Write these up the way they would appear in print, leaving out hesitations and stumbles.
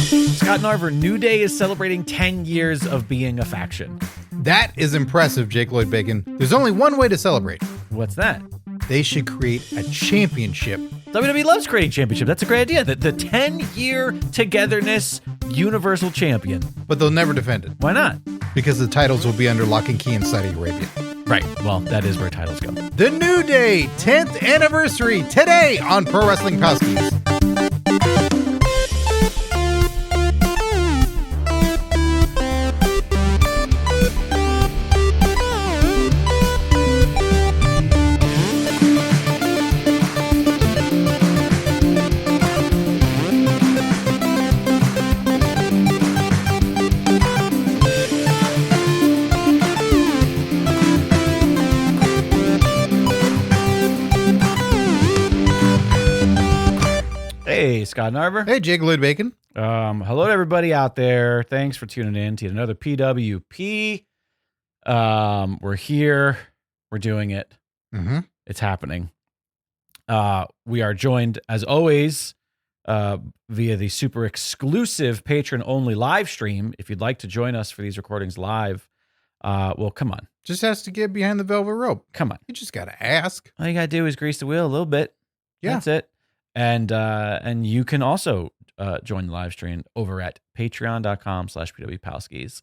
Scott Narver, New Day is celebrating 10 years of being a faction. That is impressive, Jake Lloyd Bacon. There's only one way to celebrate. What's that? They should create a championship. WWE loves creating championship. That's a great idea. The 10-year togetherness Universal Champion. But they'll never defend it. Why not? Because the titles will be under lock and key in Saudi Arabia. Right. Well, that is where titles go. The New Day 10th anniversary today on Pro Wrestling Palskis. Hey, Scott Narver. Hey, Jake Lloyd Bacon. Hello to everybody out there. Thanks for tuning in to another PWP. We're here. We're doing it. Mm-hmm. It's happening. We are joined, as always, via the super exclusive patron-only live stream. If you'd like to join us for these recordings live, well, come on. Just has to get behind the velvet rope. Come on. You just got to ask. All you got to do is grease the wheel a little bit. Yeah. That's it. And you can also join the live stream over at patreon.com/pwpalskis.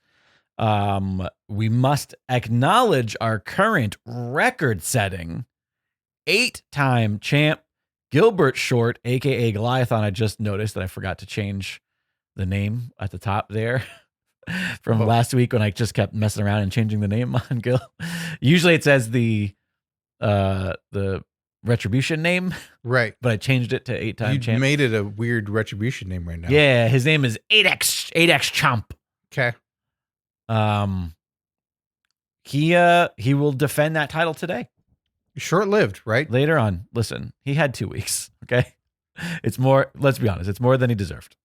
We must acknowledge our current record-setting 8-time champ, Gilbert Short, a.k.a. Goliathon. I just noticed that I forgot to change the name at the top there from last week when I just kept messing around and changing the name on Gil. Usually it says the Retribution name, right? But I changed it to 8-time champ. You made it a weird Retribution name right now. Yeah, his name is 8X Champ. Okay. He will defend that title today. Short-lived, right? Later on. Listen, he had 2 weeks. Okay, it's more. Let's be honest. It's more than he deserved,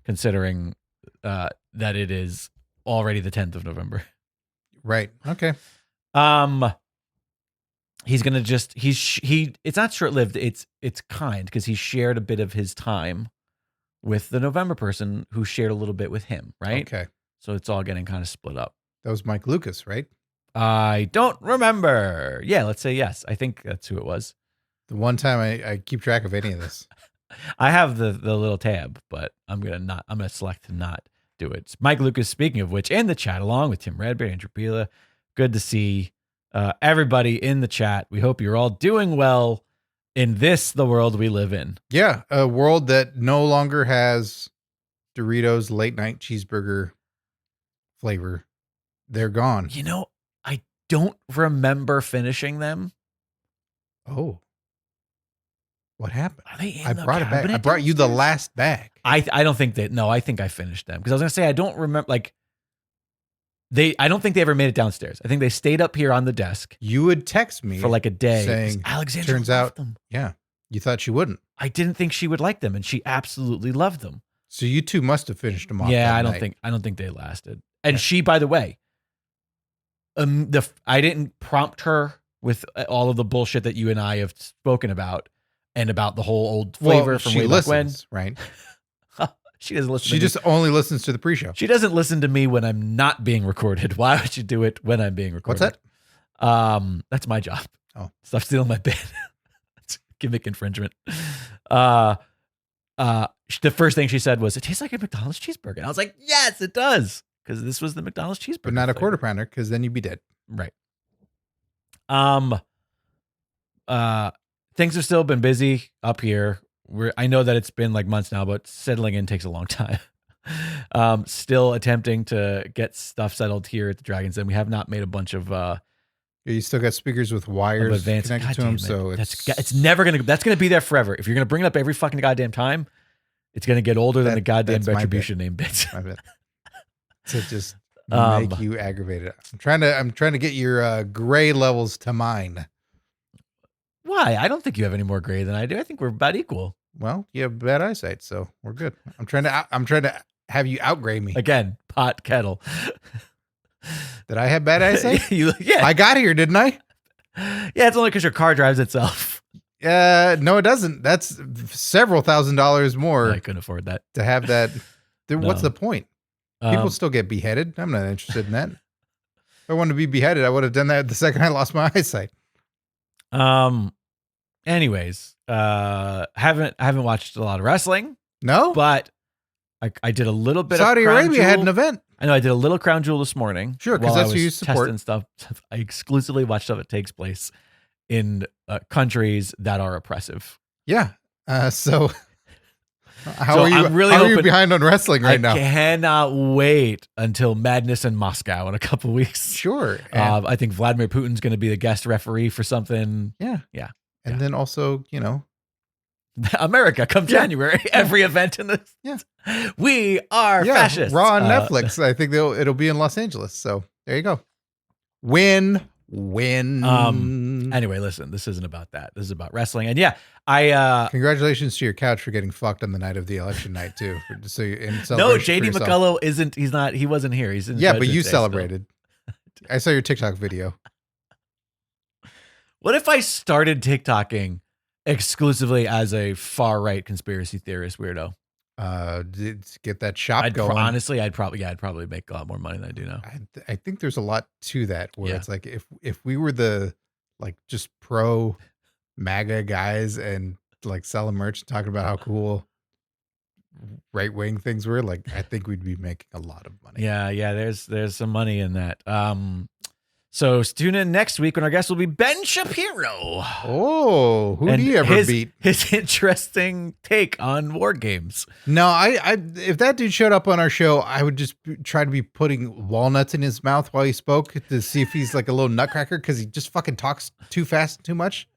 considering that it is already the 10th of November. Right. Okay. He's gonna just it's not short-lived, it's kind, because he shared a bit of his time with the November person who shared a little bit with him, right? Okay. So it's all getting kind of split up. That was Mike Lucas, right? I don't remember. Yeah, let's say yes. I think that's who it was. The one time I keep track of any of this. I have the little tab, but I'm gonna select to not do it. It's Mike Lucas, speaking of which, in the chat, along with Tim Radbury, Andrew Pila. Good to see everybody in the chat. We hope you're all doing well in the world we live in. Yeah, a world that no longer has Doritos late night cheeseburger flavor. They're gone. You know, I don't remember finishing them. Oh. What happened? Are they in I the brought it back. cabinet I brought you the downstairs? last bag. I don't think that. No, I think I finished them, because I was gonna say I don't remember. Like I don't think they ever made it downstairs. I think they stayed up here on the desk. You would text me for like a day saying, Alexandra turns loved out, them. Yeah, you thought she wouldn't. I didn't think she would like them, and she absolutely loved them. So you two must have finished them off. Yeah, that I night. don't think they lasted. And she, by the way, I didn't prompt her with all of the bullshit that you and I have spoken about, and about the whole old flavor from way back when. Right? She doesn't listen. She just only listens to the pre-show. She doesn't listen to me when I'm not being recorded. Why would you do it when I'm being recorded? What's that? That's my job. Oh, stop stealing my bit. It's gimmick infringement. The first thing she said was, "It tastes like a McDonald's cheeseburger." And I was like, "Yes, it does," because this was the McDonald's cheeseburger, but not a quarter pounder, because then you'd be dead. Right. Things have still been busy up here. I know that it's been like months now, but settling in takes a long time. Still attempting to get stuff settled here at the Dragon's Den. We have not made a bunch of you still got speakers with wires connected to them, so it's never gonna. That's gonna be there forever. If you're gonna bring it up every fucking goddamn time, it's gonna get older than the goddamn Retribution name bits. My bit. To just make you aggravated. I'm trying to get your gray levels to mine. Why? I don't think you have any more gray than I do. I think we're about equal. Well, you have bad eyesight, so we're good. I'm trying to have you outgray me again. Pot kettle. Did I have bad eyesight? Yeah, I got here, didn't I? Yeah, it's only because your car drives itself. No, it doesn't. That's several $1,000s more. I couldn't afford that to have that What's No. the point? People still get beheaded. I'm not interested in that. If I wanted to be beheaded, I would have done that the second I lost my eyesight. Anyways, haven't watched a lot of wrestling, No, but I did a little bit Saudi of Crown Arabia had Jewel. an event. I know I did a little Crown Jewel this morning. Sure, 'cause while that's I who you was support. testing stuff. I exclusively watch stuff that takes place in countries that are oppressive. Yeah. So how So are you? I'm really how are you hoping- behind on wrestling right now? I cannot wait until Madness in Moscow in a couple weeks. Sure. And, I think Vladimir Putin's going to be the guest referee for something. yeah. Yeah. And Yeah. then also, America, come January, every event in this. Yeah. We are fascists. Raw on Netflix. I think it'll be in Los Angeles. So there you go. Win. Anyway, listen, this isn't about that. This is about wrestling. And yeah, I Congratulations to your couch for getting fucked on the night of the election night too. So in no, celebration JD for yourself. McCullough isn't. He wasn't here. He's in. Yeah, but Judgment you Day still. celebrated. I saw your TikTok video. What if I started TikToking exclusively as a far right conspiracy theorist weirdo? Get that shop going. Honestly, I'd probably make a lot more money than I do now. I think there's a lot to that where Yeah. it's like if we were the just pro MAGA guys and selling merch and talking about how cool right wing things were, I think we'd be making a lot of money. Yeah. There's some money in that. So tune in next week when our guest will be Ben Shapiro. Oh, who And do you ever his, beat? His interesting take on war games. No, I if that dude showed up on our show, I would just try to be putting walnuts in his mouth while he spoke to see if he's like a little nutcracker because he just fucking talks too fast and too much.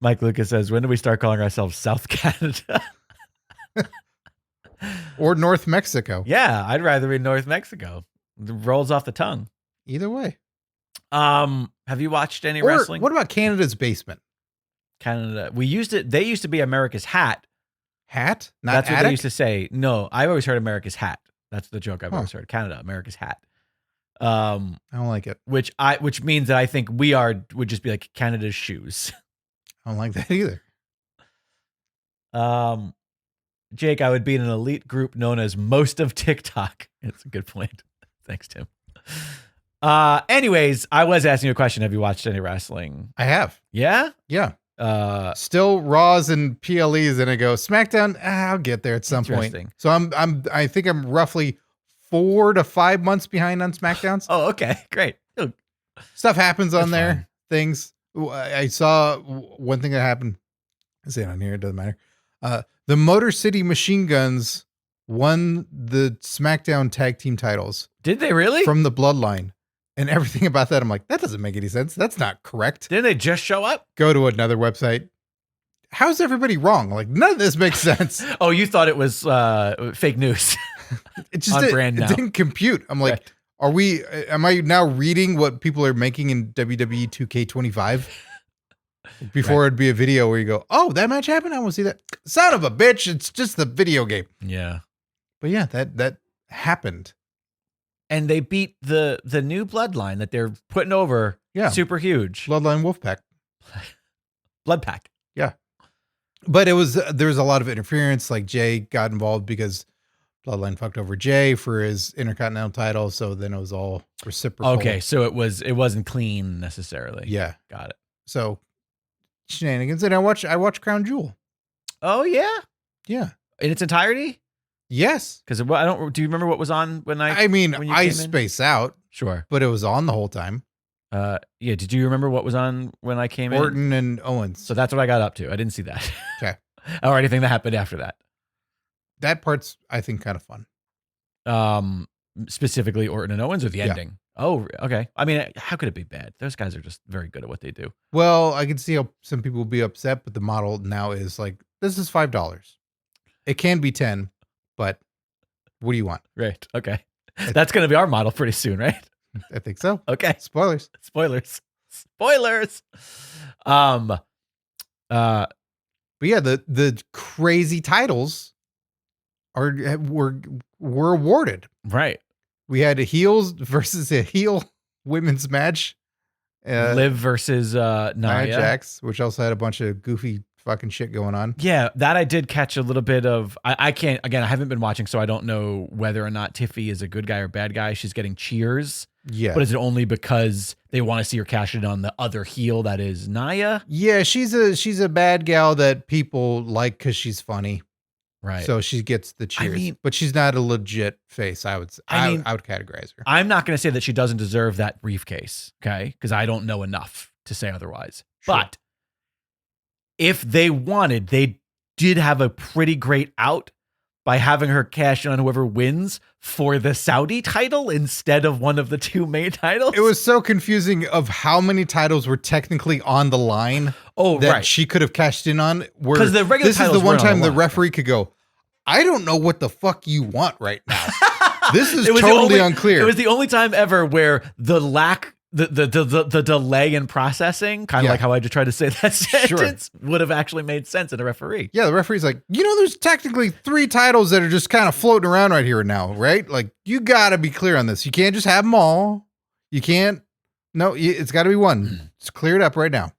Mike Lucas says, when do we start calling ourselves South Canada? Or North Mexico. Yeah, I'd rather be North Mexico. It rolls off the tongue. Either way. Have you watched any Or wrestling? what about Canada's basement? Canada. We used it. They used to be America's hat. Hat? Not That's what attic? they used to say. No, I've always heard America's hat. That's the joke I've Huh. always heard. Canada, America's hat. I don't like it. Which means that I think would just be like Canada's shoes. I don't like that either. Jake, I would be in an elite group known as most of TikTok. It's a good point. Thanks, Tim. Anyways, I was asking you a question. Have you watched any wrestling? I have. Yeah? Yeah. Uh, Still Raws and PLEs, and I go SmackDown. I'll get there at some point. Interesting. So I think I'm roughly 4 to 5 months behind on SmackDowns. oh, okay. Great. Stuff happens on That's there. fine. Things. I saw one thing that happened. I say it on here. It doesn't matter. The Motor City Machine Guns won the SmackDown tag team titles Did they really? from the Bloodline. And everything about that, I'm like, that doesn't make any sense. That's not correct. Didn't they just show up? Go to another website. How's everybody wrong? Like, none of this makes sense. Oh, you thought it was fake news. It just On brand now. didn't compute. I'm like, Right. am I now reading what people are making in WWE 2K25? Before it'd be a video where you go, oh, that match happened? I want to see that. Son of a bitch. It's just the video game. Yeah. But yeah, that happened. And they beat the new bloodline that they're putting over. Yeah. Super huge. Bloodline Wolfpack. Blood pack. But there was a lot of interference. Like Jay got involved because Bloodline fucked over Jay for his Intercontinental title. So then it was all reciprocal. Okay, so it wasn't clean necessarily. Yeah. Got it. So shenanigans. And I watch Crown Jewel. Oh yeah, Yeah. in its entirety. Yes. Because I don't. Do you remember what was on when I mean, when you I came in? space out, Sure. but it was on the whole time. Yeah. Did you remember what was on when I came in? Orton and Owens. So that's what I got up to. I didn't see that. Okay. Or anything that happened after that. That part's, I think, kind of fun. Specifically Orton and Owens or the Yeah. ending. Oh, okay. I mean, how could it be bad? Those guys are just very good at what they do. Well, I can see how some people will be upset, but the model now is like, this is $5. It can be 10, but what do you want? Right. Okay. That's going to be our model pretty soon, right? I think so. Okay. Spoilers. Spoilers. But yeah, the crazy titles were awarded. Right. We had a heels versus a heel women's match. Liv versus Nia Nia. Jax, which also had a bunch of goofy fucking shit going on. Yeah, that I did catch a little bit of. I can't, again, I haven't been watching, so I don't know whether or not Tiffy is a good guy or bad guy. She's getting cheers. Yeah. But is it only because they want to see her cash it on the other heel that is Nia? Yeah, she's a bad gal that people like because she's funny. Right. So she gets the cheers. But she's not a legit face, I would categorize her. I'm not going to say that she doesn't deserve that briefcase, okay? Because I don't know enough to say otherwise. Sure. But if they wanted, they did have a pretty great out by having her cash in on whoever wins for the Saudi title instead of one of the two main titles. It was so confusing of how many titles were technically on the line that she could have cashed in on. Because the regular this is the one time the referee could go, I don't know what the fuck you want right now. This is totally unclear. It was the only time ever where the delay in processing, kind of like how I just tried to say that sentence, would have actually made sense in a referee. Yeah, the referee's like, there's technically 3 titles that are just kind of floating around right here now, right? Like, you got to be clear on this. You can't just have them all. You can't. No, it's got to be one. Just clear it up right now.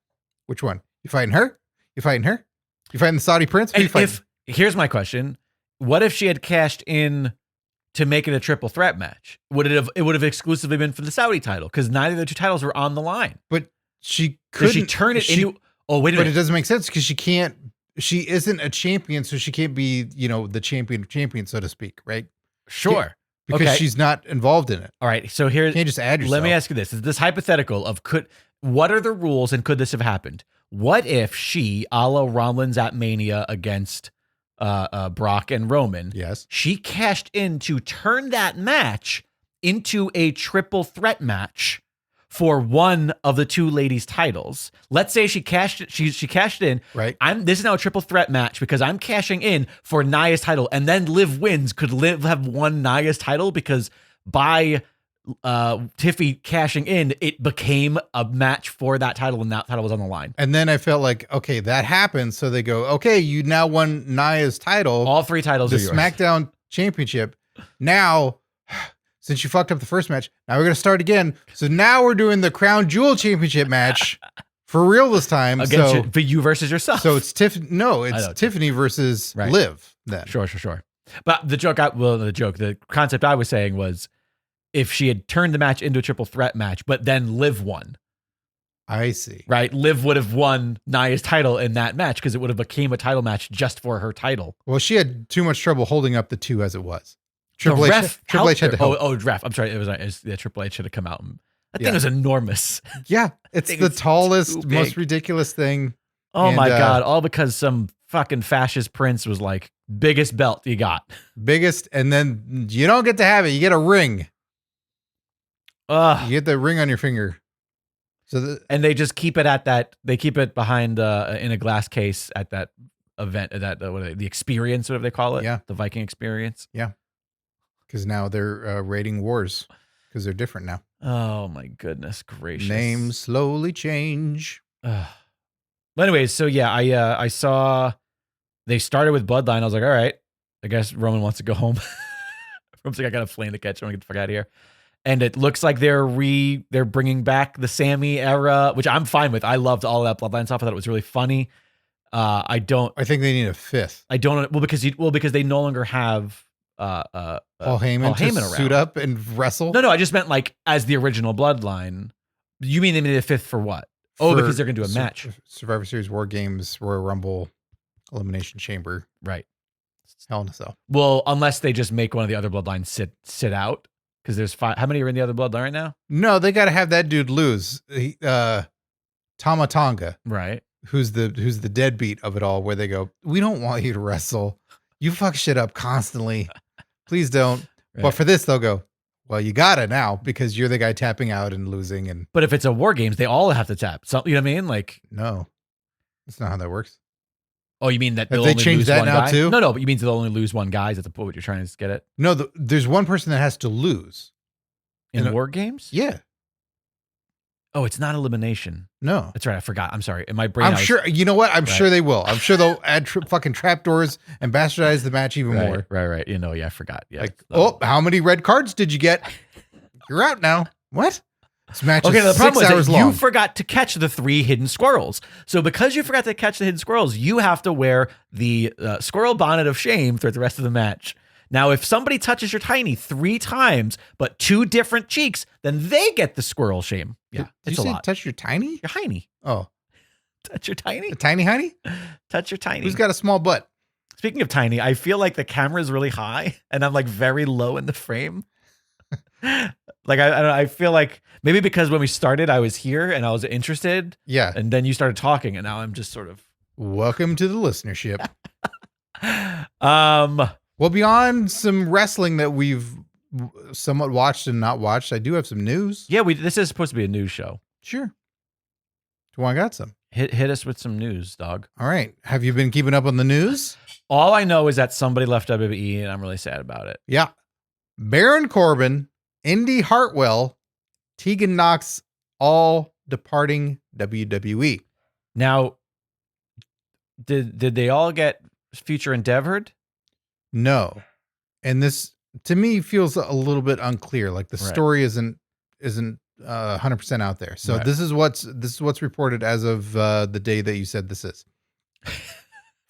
Which one? You fighting her? You fighting her? You fighting the Saudi prince? Who you fighting? Here's my question. What if she had cashed in to make it a triple threat match? It would have exclusively been for the Saudi title because neither of the 2 titles were on the line. But she couldn't. She turn it into. Oh, wait a minute. But it doesn't make sense because she can't. She isn't a champion, so she can't be, the champion, so to speak, right? Sure. Because she's not involved in it. All right. So here, you can't just add yourself. Let me ask you this: is this hypothetical of what are the rules and could this have happened? What if she, a la Rollins at Mania against Brock and Roman. Yes. She cashed in to turn that match into a triple threat match for one of the 2 ladies' titles. Let's say she cashed in. Right. This is now a triple threat match because I'm cashing in for Nia's title, and then Liv wins. Could Liv have won Nia's title because by Tiffy cashing in, it became a match for that title, and that title was on the line. And then I felt like, okay, that happened. So they go, okay, you now won Nia's title. All 3 titles are yours. The SmackDown Championship. Now, since you fucked up the first match, now we're going to start again. So now we're doing the Crown Jewel Championship match for real this time. But you versus yourself. So it's Tiffany versus Liv then. Sure. But the concept I was saying was, if she had turned the match into a triple threat match, but then Liv won. I see. Right? Liv would have won Nia's title in that match because it would have became a title match just for her title. Well, she had too much trouble holding up the 2 as it was. Triple H had to help. Ref. I'm sorry. It was Triple H should have come out. That thing was enormous. Yeah. It's the tallest, most ridiculous thing. Oh my God. All because some fucking fascist prince was like, biggest belt you got. Biggest. And then you don't get to have it. You get a ring. You get the ring on your finger. And they just keep it at that. They keep it behind in a glass case at that event. The experience, whatever they call it. Yeah, the Viking experience. Yeah, because now they're rating wars because they're different now. Oh my goodness gracious! Names slowly change. But anyways, so yeah, I saw they started with Bloodline. I was like, all right, I guess Roman wants to go home. Roman's like, I got a flame to catch. I'm gonna get the fuck out of here. And it looks like they're bringing back the Sammy era, which I'm fine with. I loved all of that Bloodline stuff. I thought it was really funny. I think they need a 5th. I don't. Because they no longer have Paul Heyman to suit up and wrestle. No, I just meant like as the original Bloodline. You mean they need a 5th for what? Because they're gonna do a match. Survivor Series, War Games, Royal Rumble, Elimination Chamber. Right. Hell in a Cell. Well, unless they just make one of the other Bloodlines sit out. Because there's 5. How many are in the other Bloodline right now? No, they got to have that dude lose. Tama Tonga, right? Who's the deadbeat of it all? Where they go, we don't want you to wrestle. You fuck shit up constantly. Please don't. Right. But for this, they'll go, well, you gotta now because you're the guy tapping out and losing. But if it's a War Games, they all have to tap. So you know what I mean? Like, no, that's not how that works. Oh, you mean that they'll only change lose that one now guy? too? No, but you mean they'll only lose one guy? Is that what you're trying to get at? No, there's one person that has to lose in War Games. Yeah. Oh, it's not elimination. No, that's right. I forgot. I'm sorry. In my brain, I'm sure. You know what? I'm sure they will. I'm sure they'll add fucking trapdoors and bastardize the match even more. Right. Yeah, I forgot. Yeah. Like, how many red cards did you get? You're out now. What? This match Okay, is the 6 problem hours is that long. you forgot to catch the 3 hidden squirrels. So because you forgot to catch the hidden squirrels, you have to wear the squirrel bonnet of shame through the rest of the match. Now, if somebody touches your tiny 3 times, but 2 different cheeks, then they get the squirrel shame. Yeah, Did it's you a say lot. touch your tiny? Your hiney. Oh, Touch your tiny. a tiny honey? Touch your tiny. Who's got a small butt? Speaking of tiny, I feel like the camera is really high and I'm like very low in the frame. Like I feel like maybe because when we started, I was here and I was interested. Yeah. And then you started talking and now I'm just sort of. Welcome to the listenership. Um. Well, beyond some wrestling that we've somewhat watched and not watched, I do have some news. Yeah, this is supposed to be a news show. Sure. Do I got some? Hit us with some news, dog. All right. Have you been keeping up on the news? All I know is that somebody left WWE and I'm really sad about it. Yeah. Baron Corbin, Indy Hartwell, Tegan Knox, all departing WWE. Now, did they all get future endeavored? No. And this to me feels a little bit unclear. Like the story isn't 100% out there. So this is what's reported as of the day that you said this is.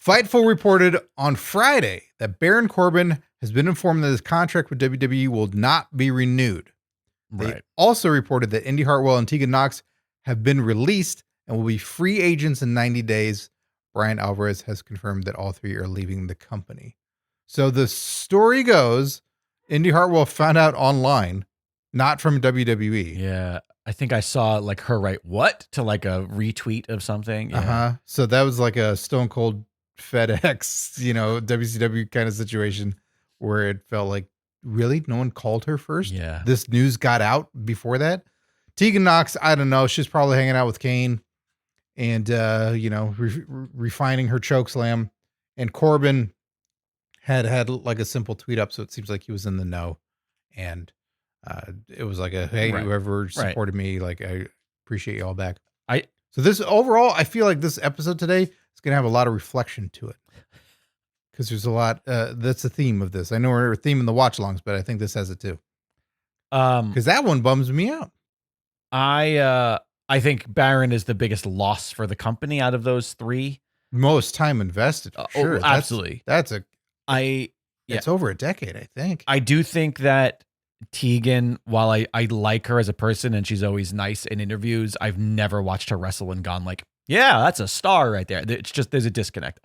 Fightful reported on Friday that Baron Corbin has been informed that his contract with WWE will not be renewed. They also reported that Indy Hartwell and Tegan Knox have been released and will be free agents in 90 days. Brian Alvarez has confirmed that all 3 are leaving the company. So the story goes, Indy Hartwell found out online, not from WWE. Yeah. I think I saw like her write what to like a retweet of something. Yeah. So that was like a Stone Cold FedEx, WCW kind of situation where it felt like, really? No one called her first? Yeah. This news got out before that? Tegan Knox, I don't know. She's probably hanging out with Kane and, refining her choke slam. And Corbin had like a simple tweet up, so it seems like he was in the know. And it was like hey, whoever supported me, like I appreciate you all back. So this overall, I feel like this episode today is going to have a lot of reflection to it. Because there's a lot, that's the theme of this. I know we're a theme in the watch longs, but I think this has it too. Because that one bums me out. I think Baron is the biggest loss for the company out of those 3. Most time invested, for sure. Absolutely. It's over a decade, I think. I do think that Tegan, while I like her as a person and she's always nice in interviews, I've never watched her wrestle and gone like, yeah, that's a star right there. It's just, there's a disconnect.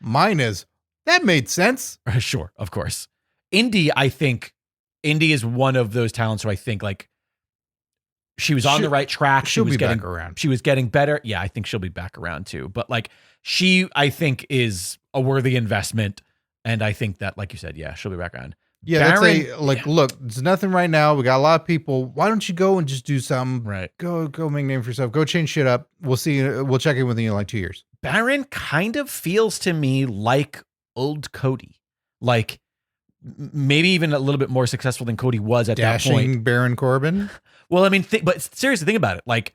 Mine is, that made sense. Sure, of course. Indy is one of those talents who I think like she was on the right track. She'll be back around. She was getting better. Yeah, I think she'll be back around too. But like she, I think, is a worthy investment. And I think that, like you said, yeah, she'll be back around. Yeah, look, there's nothing right now. We got a lot of people. Why don't you go and just do something? Right. Go make a name for yourself. Go change shit up. We'll see. We'll check in with you in like 2 years. Baron kind of feels to me like old Cody. Like maybe even a little bit more successful than Cody was at that point. Dashing Baron Corbin. Well, I mean, but seriously, think about it. Like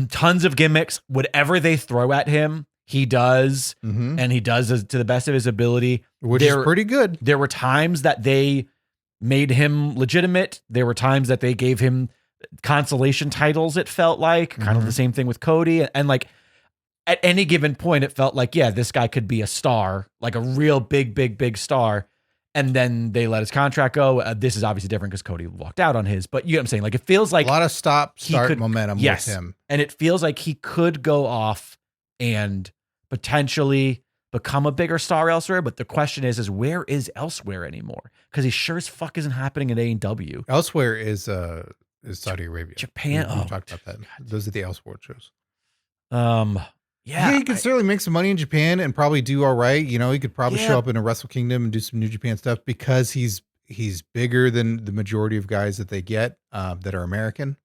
tons of gimmicks, whatever they throw at him, he does, and he does to the best of his ability. Which is pretty good. There were times that they made him legitimate. There were times that they gave him consolation titles, it felt like. Kind of the same thing with Cody. And like at any given point, it felt like, yeah, this guy could be a star, like a real big star. And then they let his contract go. This is obviously different because Cody walked out on his. But you know what I'm saying? Like it feels like a lot of start momentum with him. And it feels like he could go off and potentially become a bigger star elsewhere. But the question is where is elsewhere anymore? Because he sure as fuck isn't happening at AEW. Elsewhere is Saudi Arabia. Japan. We talked about that. Those are the elsewhere shows. Yeah, he could certainly make some money in Japan and probably do all right. He could probably show up in a Wrestle Kingdom and do some New Japan stuff because he's bigger than the majority of guys that they get that are American.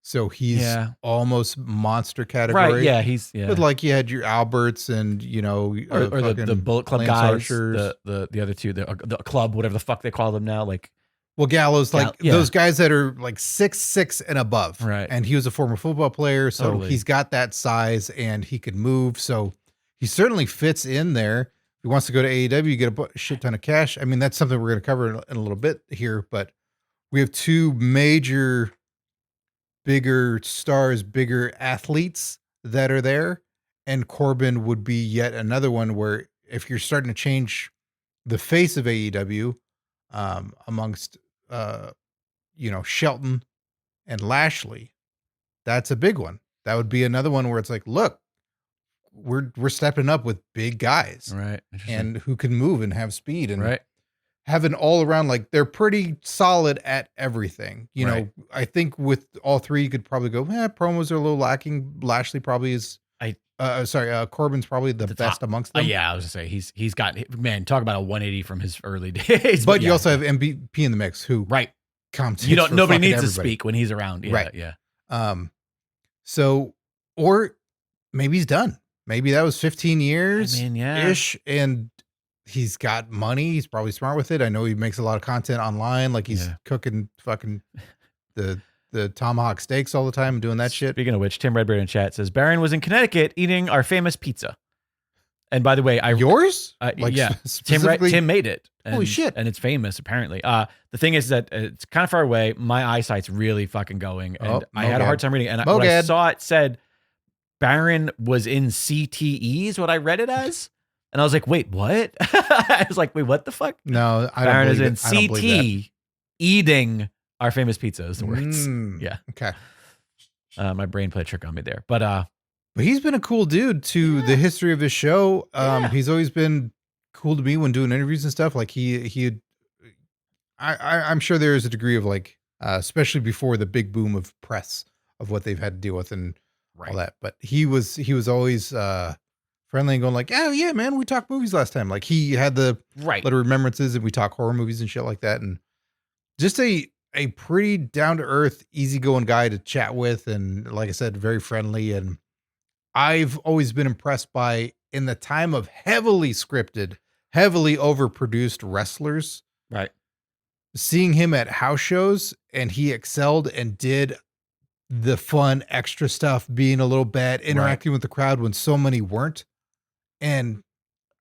So he's almost monster category. Right, yeah, he's But like you had your Alberts and or the Bullet Club guys, the other two, the club, whatever the fuck they call them now, like. Well, Gallows, those guys that are like 6'6" and above. Right. And he was a former football player, so he's got that size and he could move. So he certainly fits in there. If he wants to go to AEW, you get a shit ton of cash. I mean, that's something we're going to cover in a little bit here, but we have 2 major bigger stars, bigger athletes that are there. And Corbin would be yet another one where if you're starting to change the face of AEW, amongst, Shelton and Lashley, that's a big one. That would be another one where it's like, look, we're stepping up with big guys, right, and who can move and have speed and right. have an all around, like they're pretty solid at everything. Right. I think with all three, you could probably go, promos are a little lacking. Lashley probably is. Corbin's probably the best top amongst them. Yeah, I was gonna say he's got, man, talk about a 180 from his early days. But you also have MVP in the mix, who right. commentates. Nobody needs everybody. to speak when he's around. Yeah, right. Yeah. So, or maybe he's done. Maybe that was 15 years ish, and he's got money. He's probably smart with it. I know he makes a lot of content online, like he's cooking fucking the tomahawk steaks all the time and doing that shit. Speaking of which, Tim Redbeard in chat says Baron was in Connecticut eating our famous pizza. And by the way, yours? Yeah, Tim made it. And, holy shit! And it's famous apparently. The thing is that it's kind of far away. My eyesight's really fucking going, and I had a hard time reading. And when I saw it said Baron was in CTE is what I read it as. And I was like, wait, what? I was like, wait, what the fuck? No, I Baron don't is in CT eating our famous pizza is the words. Yeah. Okay. My brain played a trick on me there. But he's been a cool dude to the history of his show. He's always been cool to me when doing interviews and stuff. Like I'm sure there is a degree of like, especially before the big boom of press of what they've had to deal with and all that. But he was always friendly and going like, oh yeah, man, we talked movies last time. Like he had the letter of remembrances and we talk horror movies and shit like that. And just a pretty down to earth, easygoing guy to chat with. And like I said, very friendly. And I've always been impressed by, in the time of heavily scripted, heavily overproduced wrestlers, right, seeing him at house shows, and he excelled and did the fun extra stuff, being a little bad, interacting with the crowd when so many weren't. And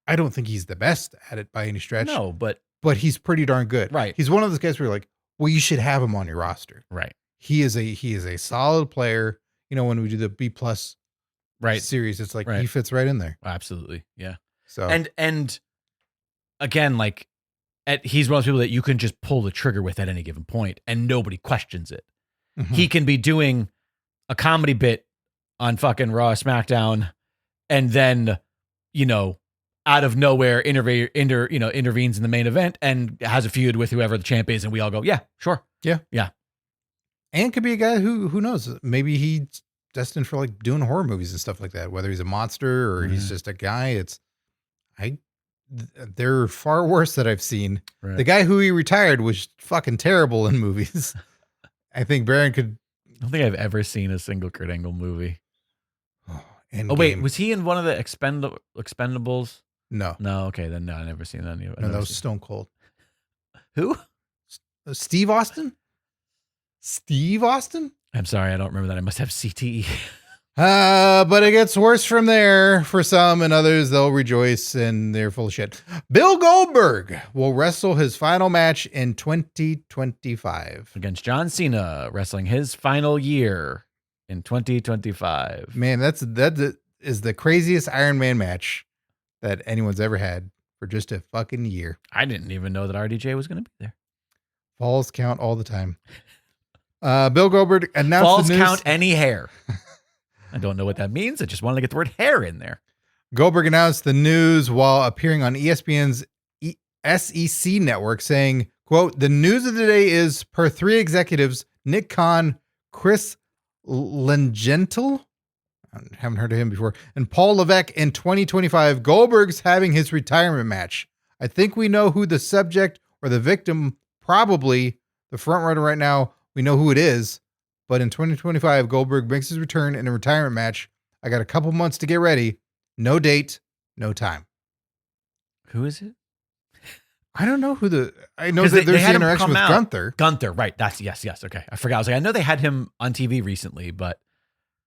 I don't think he's the best at it by any stretch. No, but he's pretty darn good. Right. He's one of those guys where you're like, well, you should have him on your roster. Right. He is a solid player. When we do the B+ series, it's like he fits right in there. Absolutely. Yeah. So and again, like he's one of those people that you can just pull the trigger with at any given point and nobody questions it. Mm-hmm. He can be doing a comedy bit on fucking Raw, SmackDown, and then, out of nowhere intervenes in the main event and has a feud with whoever the champ is, and we all go, yeah, sure. Yeah. Yeah. And could be a guy who knows, maybe he's destined for like doing horror movies and stuff like that, whether he's a monster or he's just a guy. They're far worse that I've seen. Right. The guy who he retired was fucking terrible in movies. I think Baron could. I don't think I've ever seen a single Kurt Angle movie. Oh wait, was he in one of the Expendables? No. Okay, then no, I never seen that. No, that was Stone Cold. Who? Steve Austin? Steve Austin? I'm sorry, I don't remember that. I must have CTE. But it gets worse from there for some, and others they'll rejoice and they're full of shit. Bill Goldberg will wrestle his final match in 2025 against John Cena, wrestling his final year in 2025. Man, that is the craziest Iron Man match that anyone's ever had for just a fucking year. I didn't even know that RDJ was going to be there. Falls count all the time. Bill Goldberg announced falls the news. Count any hair. I don't know what that means. I just wanted to get the word hair in there. Goldberg announced the news while appearing on ESPN's SEC network, saying, quote, "The news of the day is, per 3 executives, Nick Khan, Chris Lengentil, I haven't heard of him before, and Paul Levesque, in 2025, Goldberg's having his retirement match. I think we know who the subject or the victim, probably the front runner right now, we know who it is. But in 2025, Goldberg makes his return in a retirement match. I got a couple months to get ready. No date, no time." Who is it? I don't know I know that there's the interaction with Gunther. Gunther, right. That's yes. Okay. I forgot. I was like, I know they had him on TV recently, but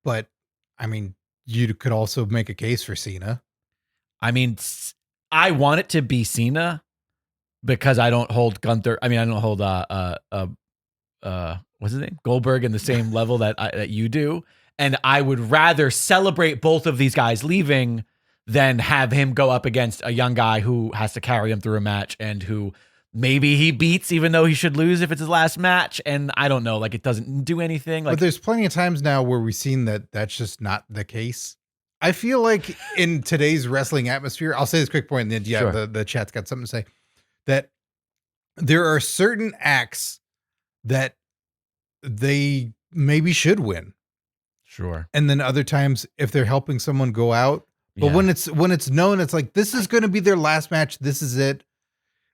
I mean, you could also make a case for Cena. I mean, I want it to be Cena because I don't hold Gunther. I mean, I don't hold what's his name? Goldberg in the same level that you do. And I would rather celebrate both of these guys leaving than have him go up against a young guy who has to carry him through a match and who maybe he beats even though he should lose if it's his last match. And I don't know, like it doesn't do anything. Like, but there's plenty of times now where we've seen that that's just not the case. I feel like in today's wrestling atmosphere, I'll say this quick point, and then Sure. the chat's got something to say, that there are certain acts that they maybe should win. Sure. And then other times if they're helping someone go out, but Yeah. when it's known, it's like, this is going to be their last match. This is it.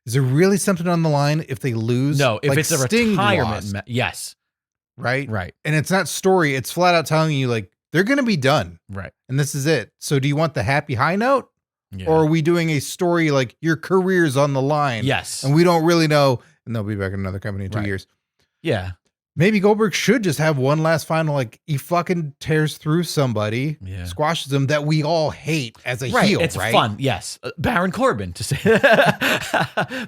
Is there really something on the line if they lose? No, if like it's a Sting retirement, lost, yes. right? Right. And it's not story. It's flat out telling you like, they're going to be done. Right. And this is it. So do you want the happy high note? Yeah. Or are we doing a story like your career's on the line? Yes. And we don't really know. And they'll be back in another company in 2 years. Yeah. Maybe Goldberg should just have one last final, like he fucking tears through somebody, Yeah. squashes them that we all hate as a heel, It's right? fun. Yes. Baron Corbin to say.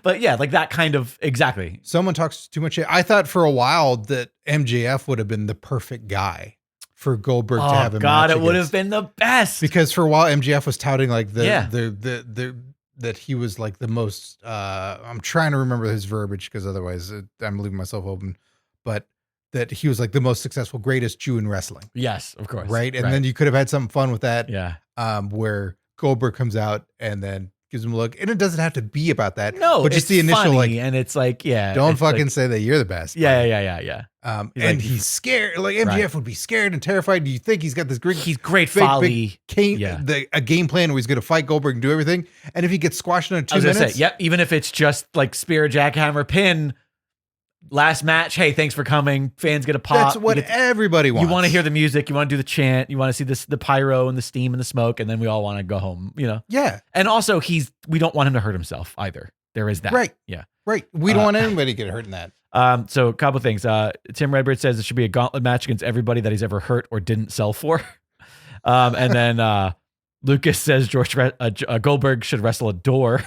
But yeah, like that kind of, exactly. Someone talks too much shit. I thought for a while that MJF would have been the perfect guy for Goldberg to have Oh a God, match it would have against. been the best. Because for a while MJF was touting like Yeah. that he was like the most I'm trying to remember his verbiage because otherwise I'm leaving myself open, but that he was like the most successful, greatest Jew in wrestling. Yes, of course. Right. And then you could have had something fun with that. Yeah. Where Goldberg comes out and then gives him a look. And it doesn't have to be about that. No, but just it's the initial funny, like, and it's like, yeah. don't it's fucking like, say that you're the best. Yeah. He's And like- he's scared. Like MJF Right. would be scared and terrified. Do you think he's got this great, He's great big, folly. a game plan where he's going to fight Goldberg and do everything? And if he gets squashed in I 2 was minutes, gonna say, yep. Even if it's just like spear, jackhammer, pin, last match. Hey, thanks for coming. Fans get a pop. that's what everybody wants. You want to hear the music. You want to do the chant. You want to see the pyro and the steam and the smoke, and then we all want to go home. You know. Yeah. And also, we don't want him to hurt himself either. There is that. Right. Yeah. Right. We don't want anybody to get hurt in that. So a couple things. Tim Redbird says it should be a gauntlet match against everybody that he's ever hurt or didn't sell for. And then Lucas says Goldberg should wrestle a door.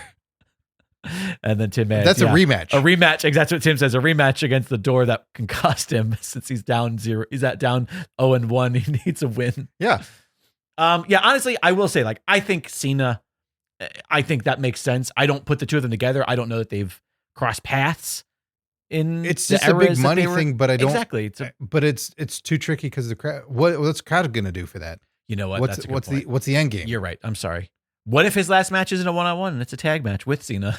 And then Tim adds, That's a rematch. A rematch. Exactly. That's what Tim says. A rematch against the door that can cost him since he's down 0. He's at down 0-1. He needs a win. Yeah. Yeah. Honestly, I will say, like, I think Cena. I think that makes sense. I don't put the two of them together. I don't know that they've crossed paths in. It's the just a big eras that money they were- thing, but I don't. Exactly. But it's too tricky because the crowd. What's the crowd going to do for that? You know what? What's That's a good point. what's the end game? You're right. I'm sorry. What if his last match isn't a 1-on-1 and it's a tag match with Cena?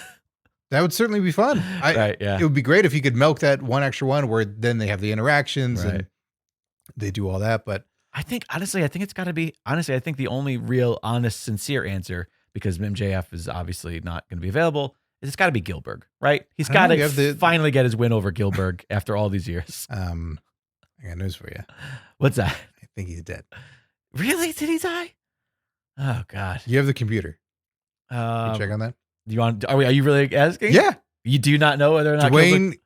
That would certainly be fun. Right. Yeah. It would be great if you could milk that one extra one where then they have the interactions Right. and they do all that. But I think it's got to be. Honestly, I think the only real, honest, sincere answer, because MJF is obviously not going to be available, is it's got to be Gilbert, right? He's I don't got know, you have to the- finally get his win over Gilbert after all these years. I got news for you. What's that? I think he's dead. Really? Did he die? Oh God. You have the computer. Can you check on that? You want? Are you really asking? Yeah. You do not know whether or not Dwayne,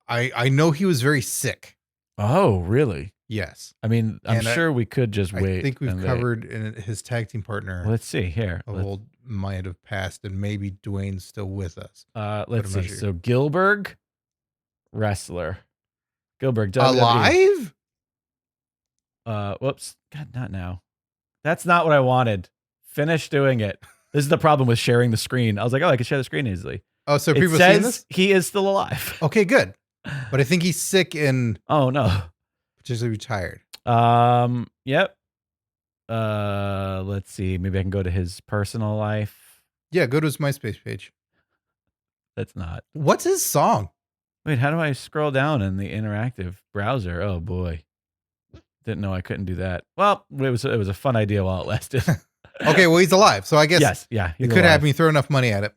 I know he was very sick. Oh, really? Yes. I mean, I'm And sure we could just wait. I think we've and they- covered his tag team partner. Let's see here. Of old might have passed, and maybe Dwayne's still with us. Let's I'm see. not sure. So Gilbert, wrestler. Gilbert, WWE. Alive? Whoops. God, not now. That's not what I wanted. Finish doing it. This is the problem with sharing the screen. I was like, oh, I can share the screen easily. Oh, so It people seeing says this? he is still alive. Okay, good. But I think he's sick and Oh no. potentially retired. Yep. Let's see. Maybe I can go to his personal life. Yeah, go to his MySpace page. That's not. What's his song? Wait, how do I scroll down in the interactive browser? Oh boy. Didn't know I couldn't do that. Well, it was a fun idea while it lasted. Okay, well, he's alive. So I guess Yes, yeah. it could have me throw enough money at it.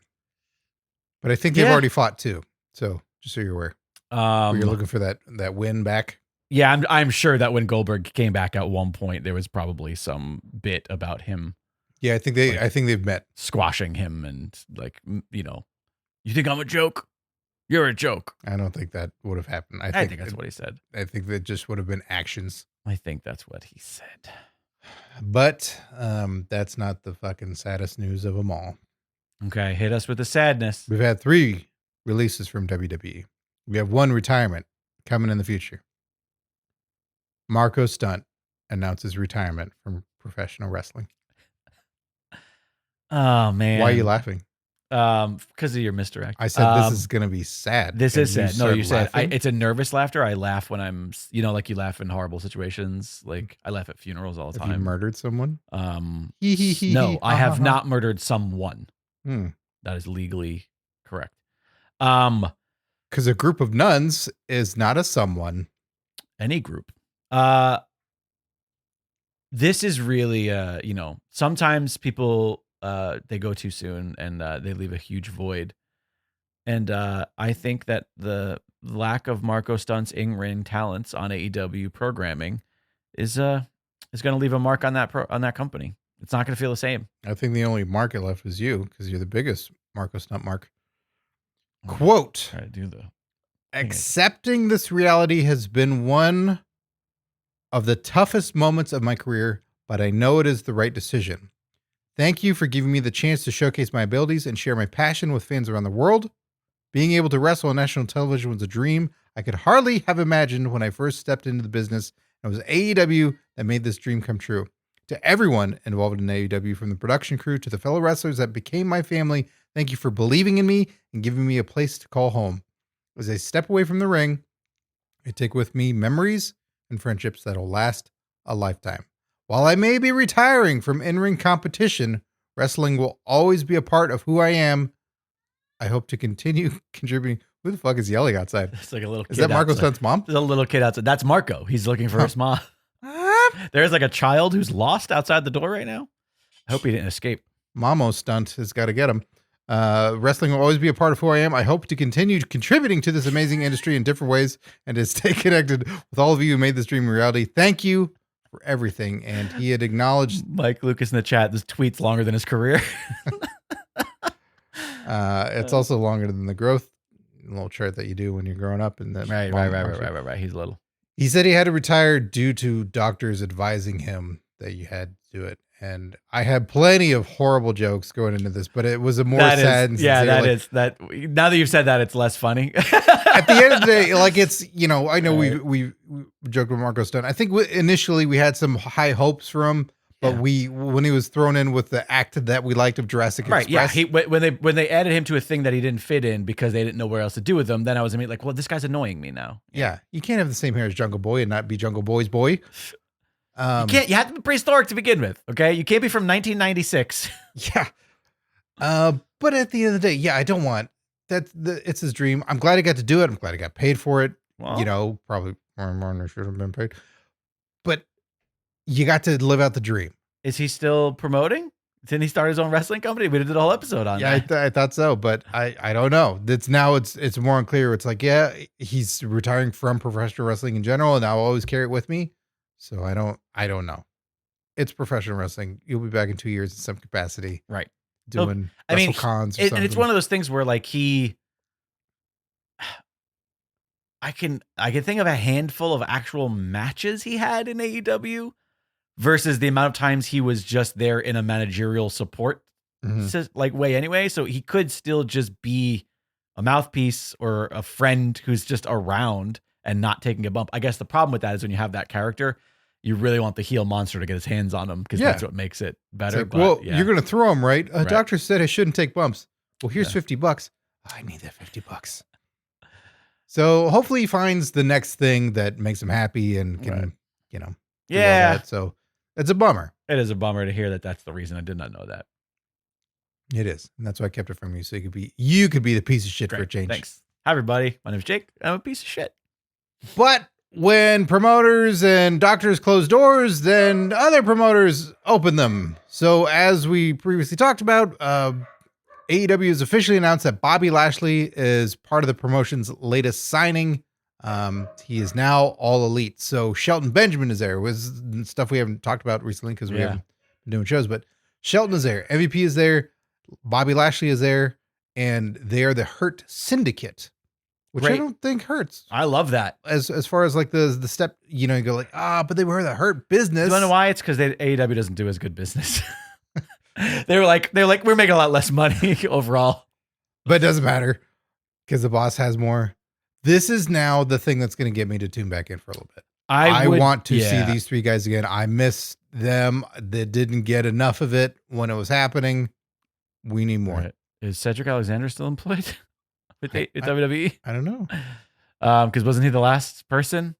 But I think they've Yeah. already fought too. So just so you're aware. You're looking for that win back. Yeah, I'm sure that when Goldberg came back at one point, there was probably some bit about him Yeah, I think they've met. squashing him and like, you think I'm a joke? You're a joke. I don't think that would have happened. I think that's what he said. I think that just would have been actions. I think that's what he said. But that's not the fucking saddest news of them all. Okay, hit us with the sadness. We've had 3 releases from WWE. We have 1 retirement. coming in the future. Marko Stunt announces retirement from professional wrestling. Oh man. Why are you laughing? Because of your misdirect. I said this is going to be sad. This is sad. No, you said laughing? it's a nervous laughter. I laugh when I'm, like you laugh in horrible situations. Like I laugh at funerals all the time. Have you murdered someone? No, I have not murdered someone. That is legally correct. Because a group of nuns is not a someone. Any group. This is really, sometimes people, they go too soon and they leave a huge void. And I think that the lack of Marko Stunt's in-ring talents on AEW programming is going to leave a mark on that company. It's not going to feel the same. I think the only market left is you, because you're the biggest Marko Stunt mark. Quote, try to do the accepting this reality has been one of the toughest moments of my career, but I know it is the right decision. Thank you for giving me the chance to showcase my abilities and share my passion with fans around the world. Being able to wrestle on national television was a dream I could hardly have imagined when I first stepped into the business. It was AEW that made this dream come true. To everyone involved in AEW, from the production crew to the fellow wrestlers that became my family, thank you for believing in me and giving me a place to call home. As I step away from the ring, I take with me memories and friendships that will last a lifetime. While I may be retiring from in-ring competition, wrestling will always be a part of who I am. I hope to continue contributing. Who the fuck is yelling outside? It's like a little kid. Is that Marko Stunt's mom? There's a little kid outside. That's Marko. He's looking for his mom. There's like a child who's lost outside the door right now. I hope he didn't escape. Mamo Stunt has got to get him. Wrestling will always be a part of who I am. I hope to continue contributing to this amazing industry in different ways and to stay connected with all of you who made this dream a reality. Thank you for everything. And he had acknowledged Mike Lucas in the chat. This tweet's longer than his career. It's also longer than the growth little chart that you do when you're growing up. And that Right. He's little. He said he had to retire due to doctors advising him that you had to do it. And I had plenty of horrible jokes going into this, but it was a more sad and sincere, now that you've said that, it's less funny. At the end of the day, like it's, I know we joked with Marko Stunt. I think initially we had some high hopes for him, but when he was thrown in with the act that we liked of Jurassic Express. Yeah. When they added him to a thing that he didn't fit in because they didn't know where else to do with him, then I was immediately like, well, this guy's annoying me now. Yeah. You can't have the same hair as Jungle Boy and not be Jungle Boy's boy. You can't. You have to be prehistoric to begin with. Okay, you can't be from 1996. Yeah. But at the end of the day, I don't want that. It's his dream. I'm glad he got to do it. I'm glad he got paid for it. Well, probably more than I should have been paid. But you got to live out the dream. Is he still promoting? Didn't he start his own wrestling company? We did a whole episode on that. I thought so, but I don't know. It's more unclear. It's like, he's retiring from professional wrestling in general, and I'll always carry it with me. So I don't know. It's professional wrestling. You'll be back in 2 years in some capacity. Right. Doing cons or something. And it's one of those things where like I can think of a handful of actual matches he had in AEW versus the amount of times he was just there in a managerial support way anyway. So he could still just be a mouthpiece or a friend who's just around and not taking a bump. I guess the problem with that is when you have that character, you really want the heel monster to get his hands on him because that's what makes it better. Like, you're going to throw him, right? A doctor said I shouldn't take bumps. Well, here's $50. Oh, I need that $50. So hopefully he finds the next thing that makes him happy and can, do all that. So it's a bummer. It is a bummer to hear that that's the reason. I did not know that. It is. And that's why I kept it from you. So you could be the piece of shit for a change. Thanks. Hi, everybody. My name is Jake. I'm a piece of shit. But when promoters and doctors close doors, then other promoters open them. So as we previously talked about, AEW has officially announced that Bobby Lashley is part of the promotion's latest signing. He is now All Elite. So Shelton Benjamin is there. Was stuff we haven't talked about recently because we haven't been doing shows, but Shelton is there. MVP is there. Bobby Lashley is there. And they are the Hurt Syndicate. Which I don't think hurts. I love that. As far as like the step, you go like, but they were the Hurt Business. You want to know why? It's because AEW doesn't do as good business. they're like, we're making a lot less money overall. But it doesn't matter because the boss has more. This is now the thing that's going to get me to tune back in for a little bit. I would, want to see these three guys again. I miss them. They didn't get enough of it when it was happening. We need more. Right. Is Cedric Alexander still employed with WWE? I don't know. Because wasn't he the last person?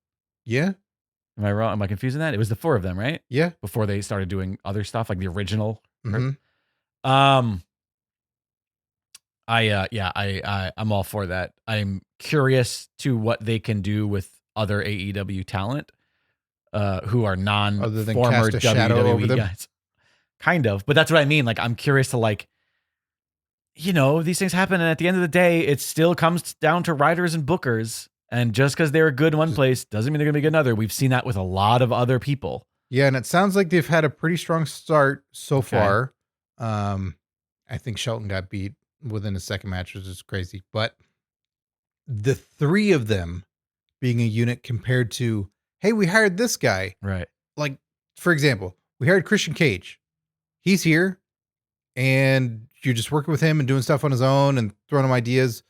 Yeah. Am I wrong? Am I confusing that? It was the four of them, right? Yeah. Before they started doing other stuff, like the original. Mm-hmm. I'm all for that. I'm curious to what they can do with other AEW talent, who are non-former WWE guys. Kind of, but that's what I mean. Like, I'm curious to, like, you know, these things happen, and at the end of the day, it still comes down to writers and bookers. And just because they're good in one place doesn't mean they're going to be good in another. We've seen that with a lot of other people. Yeah, and it sounds like they've had a pretty strong start so far. I think Shelton got beat within his second match, which is crazy. But the three of them being a unit compared to, hey, we hired this guy. Right. Like, for example, we hired Christian Cage. He's here, and you're just working with him and doing stuff on his own and throwing him ideas.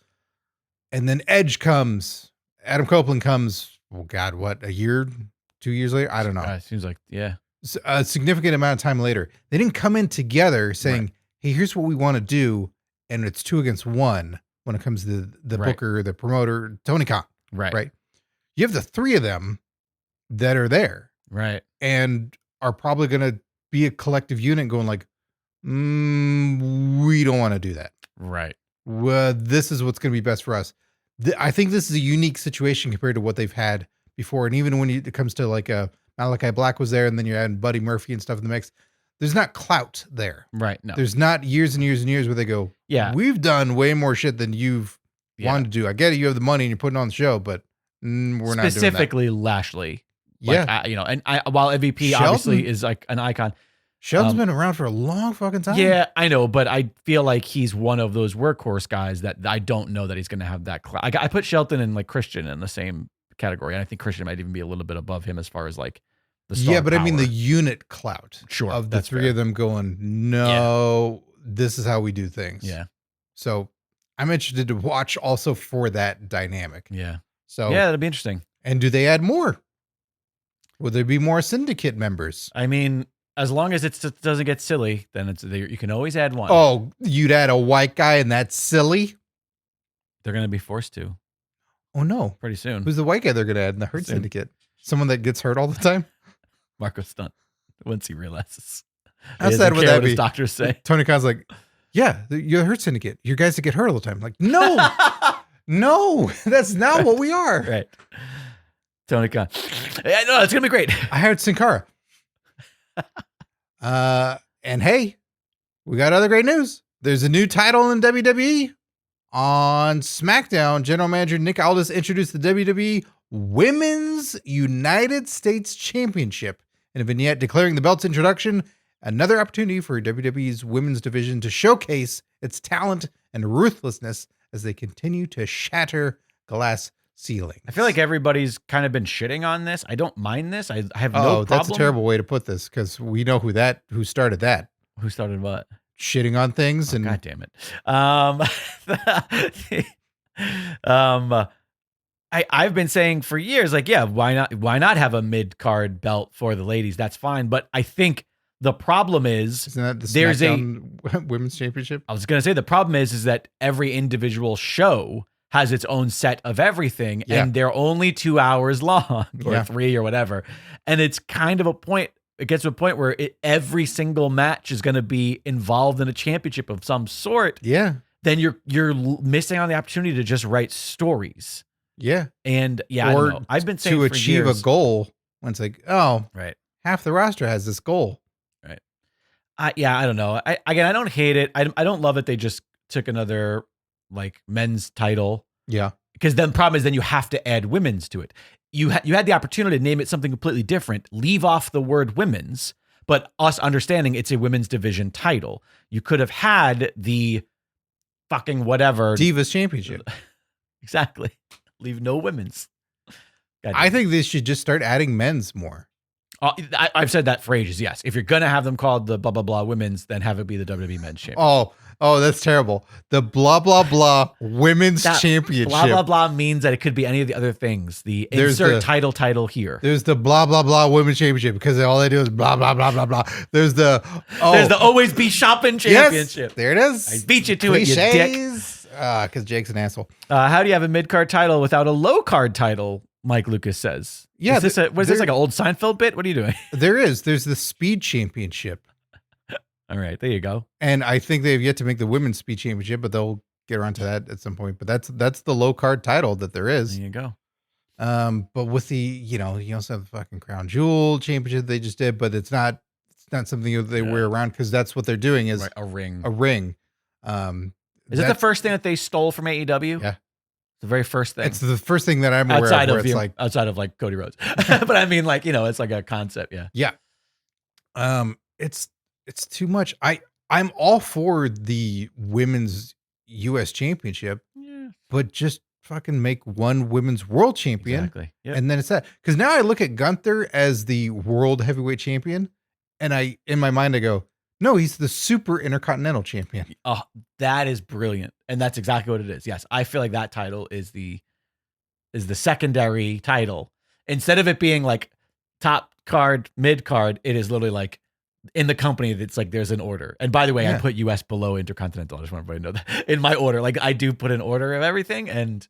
And then Edge comes. Adam Copeland comes, oh God, what, a year, 2 years later? I don't know. It seems like, yeah. A significant amount of time later. They didn't come in together saying, right, hey, here's what we want to do. And it's 2 against 1 when it comes to the right, booker, the promoter, Tony Khan. Right. You have the three of them that are there. Right. And are probably going to be a collective unit going like, we don't want to do that. Right. Well, this is what's going to be best for us. I think this is a unique situation compared to what they've had before. And even when it comes to like Malachi Black was there, and then you're adding Buddy Murphy and stuff in the mix, there's not clout there. Right. No. There's not years and years and years where they go, yeah, we've done way more shit than you've wanted to do. I get it. You have the money and you're putting on the show, but we're not doing that. Specifically Lashley. Like, yeah. And while MVP Shelton, obviously is like an icon. Shelton's been around for a long fucking time. Yeah, I know, but I feel like he's one of those workhorse guys that I don't know that he's going to have that. I put Shelton and like Christian in the same category, and I think Christian might even be a little bit above him as far as like the star but power. I mean the unit clout of the three of them going, no, this is how we do things. Yeah. So I'm interested to watch also for that dynamic. Yeah. So yeah, that'd be interesting. And do they add more? Will there be more syndicate members? I mean, as long as it doesn't get silly, then you can always add one. Oh, you'd add a white guy and that's silly? They're going to be forced to. Oh, no. Pretty soon. Who's the white guy they're going to add in the Hurt Syndicate? Someone that gets hurt all the time? Marko Stunt, once he realizes. How sad would that be? His doctors say. Tony Khan's like, yeah, you're the Hurt Syndicate. You're guys that get hurt all the time. I'm like, no, no, that's not what we are. Right. Tony Khan. Yeah, no, it's going to be great. I hired Sin Cara. And hey, we got other great news. There's a new title in WWE. On SmackDown, General Manager Nick Aldis introduced the WWE Women's United States Championship in a vignette declaring the belt's introduction another opportunity for WWE's women's division to showcase its talent and ruthlessness as they continue to shatter glass ceilings. I feel like everybody's kind of been shitting on this. I don't mind this. I have no problem. That's a terrible way to put this because we know who started that. Who started what? Shitting on things. And God damn it. I've been saying for years, like, yeah, why not have a mid-card belt for the ladies? That's fine. But I think the problem is, isn't that the SmackDown Women's Championship? I was going to say the problem is that every individual show has its own set of everything, and they're only 2 hours long or 3 or whatever. And it's kind of a point. It gets to a point where every single match is going to be involved in a championship of some sort. Yeah. Then you're missing on the opportunity to just write stories. Yeah. And I don't know. I've been saying to for achieve years, a goal when it's like, oh, right, half the roster has this goal. Right. I don't know. I don't hate it. I don't love it. They just took another like men's title. Yeah. Because then the problem is then you have to add women's to it. You had the opportunity to name it something completely different, leave off the word women's, but us understanding it's a women's division title. You could have had the fucking whatever Divas Championship. Exactly. Leave no women's. I think they should just start adding men's more. I've said that for ages. Yes, if you're gonna have them called the blah blah blah women's, then have it be the WWE Men's Championship. Oh, that's terrible. The blah blah blah Women's Championship. Blah blah blah means that it could be any of the other things. There's insert title here. There's the blah blah blah Women's Championship because all they do is blah blah blah blah blah. There's the always be shopping championship. Yes, there it is. I beat you to it, you dick. Because Jake's an asshole. How do you have a mid card title without a low card title? Mike Lucas says. Yeah, is this like an old Seinfeld bit? What are you doing? There's the Speed Championship. All right, there you go. And I think they've yet to make the Women's Speed Championship, but they'll get around to that at some point. But that's the low card title that there is. There you go. But with the you also have the fucking Crown Jewel Championship they just did, but it's not something that they wear around because that's what they're doing is a ring. A ring. Is it the first thing that they stole from AEW? Yeah. The very first thing. It's the first thing that I'm aware of. Outside of like Cody Rhodes, but I mean, like it's like a concept. Yeah. Yeah. It's too much. I'm all for the women's U.S. Championship, but just fucking make one women's world champion, exactly. Yep. And then it's that. Because now I look at Gunther as the world heavyweight champion, and in my mind I go, no, he's the super intercontinental champion. Oh, that is brilliant. And that's exactly what it is. Yes. I feel like that title is the secondary title. Instead of it being like top card, mid card, it is literally like in the company that's like there's an order. And by the way, I put US below intercontinental. I just want everybody to know that in my order. Like I do put an order of everything, and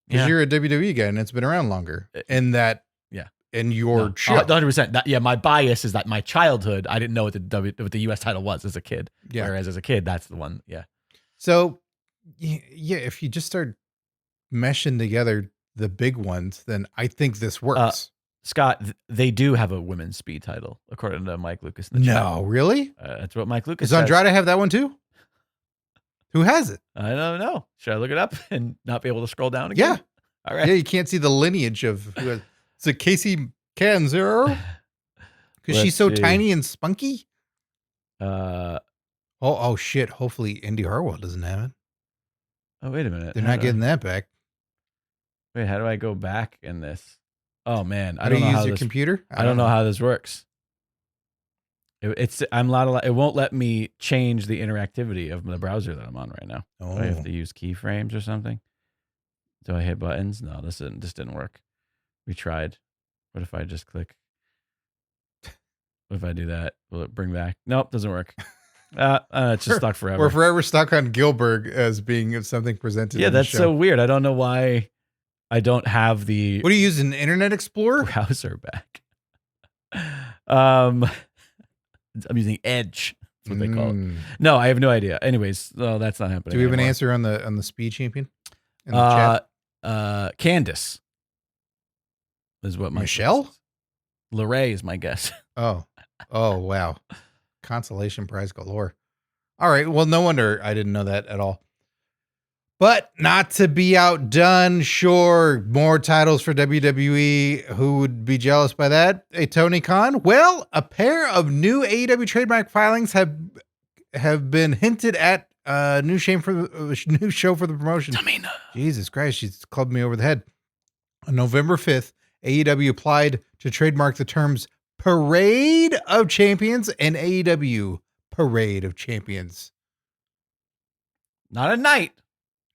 because you're a WWE guy and it's been around longer. And that in your show. 100%. My bias is that my childhood, I didn't know what the US title was as a kid. Yeah. Whereas as a kid, that's the one. Yeah. So if you just start meshing together the big ones, then I think this works. Scott, they do have a women's speed title, according to Mike Lucas. No, really? That's what Mike Lucas says. Does Andrade have that one too? Who has it? I don't know. Should I look it up and not be able to scroll down again? Yeah. All right. Yeah, you can't see the lineage of who has. Is it Casey Canzero? Because she's so tiny and spunky? Oh, shit. Hopefully Indy Hartwell doesn't have it. Oh, wait a minute. They're not getting that back. Wait, how do I go back in this? Oh, man. I don't know how this computer? I don't know how this works. It won't let me change the interactivity of the browser that I'm on right now. Oh. Do I have to use keyframes or something? Do I hit buttons? No, this didn't work. We tried. What if I just click? What if I do that? Will it bring back? Nope, doesn't work. It's just stuck forever. We're forever stuck on Gilbert as being something presented. Yeah, that's so weird. I don't know why I don't have the. What do you use, an Internet Explorer? Browser back. I'm using Edge. That's what they call it. No, I have no idea. Anyways, that's not happening. Do we have anymore. an answer on the speed champion? In the chat? Candace is what my Michelle? LeRae is my guess. Oh, wow. Consolation prize galore. All right. Well, no wonder I didn't know that at all. But not to be outdone, sure, more titles for WWE. Who would be jealous by that? A Tony Khan? Well, a pair of new AEW trademark filings have been hinted at. New show for the promotion. Tamina. Jesus Christ, she's clubbed me over the head. On November 5th, AEW applied to trademark the terms Parade of Champions and AEW Parade of Champions. Not a night.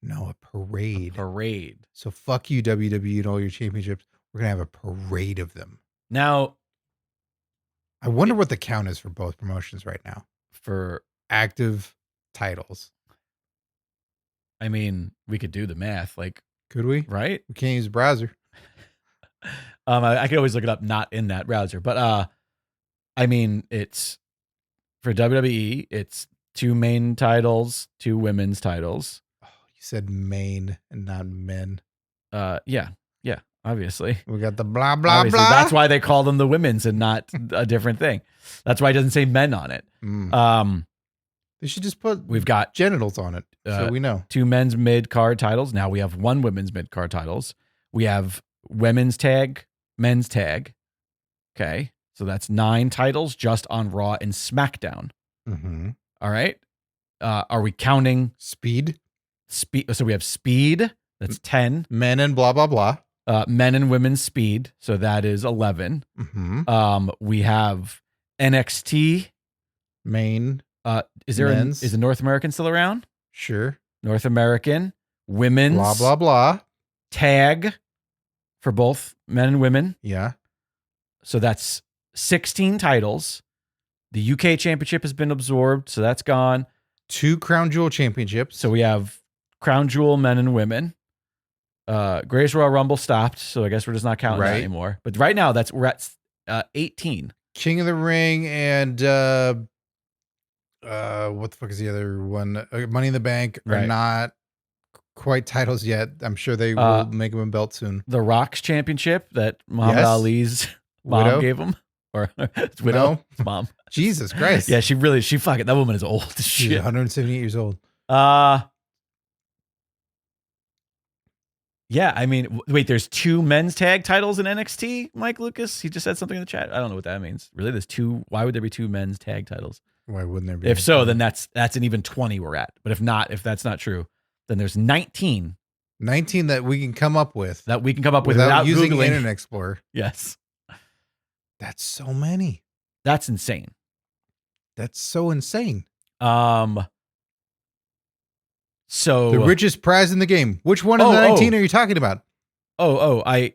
No, a parade. A parade. So fuck you, WWE, and all your championships. We're going to have a parade of them. Now, I wonder what the count is for both promotions right now. For active titles. I mean, we could do the math. Like, could we? Right? We can't use a browser. I could always look it up not in that browser. But, I mean, it's for WWE, it's 2 main titles, 2 women's titles. You said main and not men. Yeah, obviously. We got the blah, blah, obviously, blah. That's why they call them the women's and not a different thing. That's why it doesn't say men on it. They should just put we've got genitals on it so we know. 2 men's mid-card titles. Now we have 1 women's mid-card titles. We have women's tag, men's tag. Okay, so that's 9 titles just on Raw and SmackDown. Mm-hmm. All right. Are we counting speed? So we have speed. That's 10. Men and blah, blah, blah. Men and women's speed. So that is 11. Mm-hmm. We have NXT. Main. Is Men's. is the North American still around? Sure. North American. Women's. Blah, blah, blah. Tag for both men and women. Yeah. So that's 16 titles. The UK championship has been absorbed, so that's gone. 2 Crown Jewel championships. So we have Crown Jewel men and women. Greatest Royal Rumble stopped, so I guess we're just not counting that anymore. But right now, we're at 18. King of the Ring and what the fuck is the other one? Money in the Bank are not quite titles yet. I'm sure they will make them a belt soon. The Rock's championship that Muhammad Ali's mom Widow? gave him, or it's widow, No. it's mom. Jesus Christ. Yeah, she fucking, that woman is old as She's shit. 178 years old. Yeah, I mean, wait, there's 2 men's tag titles in NXT, Mike Lucas? He just said something in the chat. I don't know what that means. Really, there's 2. Why would there be 2 men's tag titles? Why wouldn't there be? If so, then that's an even 20 we're at. But if that's not true, then there's 19 that we can come up with. That we can come up with without using Googling. Internet Explorer. Yes. That's so many. That's insane. That's so insane. So the richest prize in the game. Which one of the 19 are you talking about? I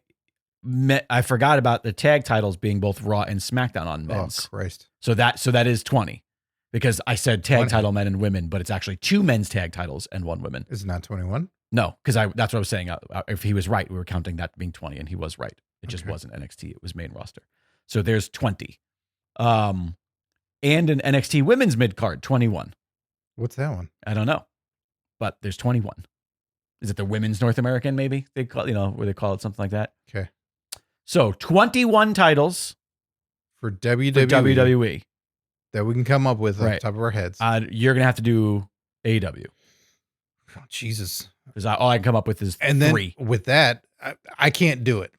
forgot about the tag titles being both Raw and SmackDown on men's. Oh Christ. So that is 20. Because I said tag 20. title men and women, but it's actually 2 men's tag titles and 1 women. Is it not 21? No, because that's what I was saying. If he was right, we were counting that being 20, and he was right. It just wasn't NXT; it was main roster. So there's 20, and an NXT women's mid card 21. What's that one? I don't know, but there's 21. Is it the women's North American? Maybe they call where they call it something like that. Okay. So 21 titles for WWE. That we can come up with off the top of our heads. You're gonna have to do AEW. Oh, Jesus. Because all I can come up with is 3. Then with that, I can't do it.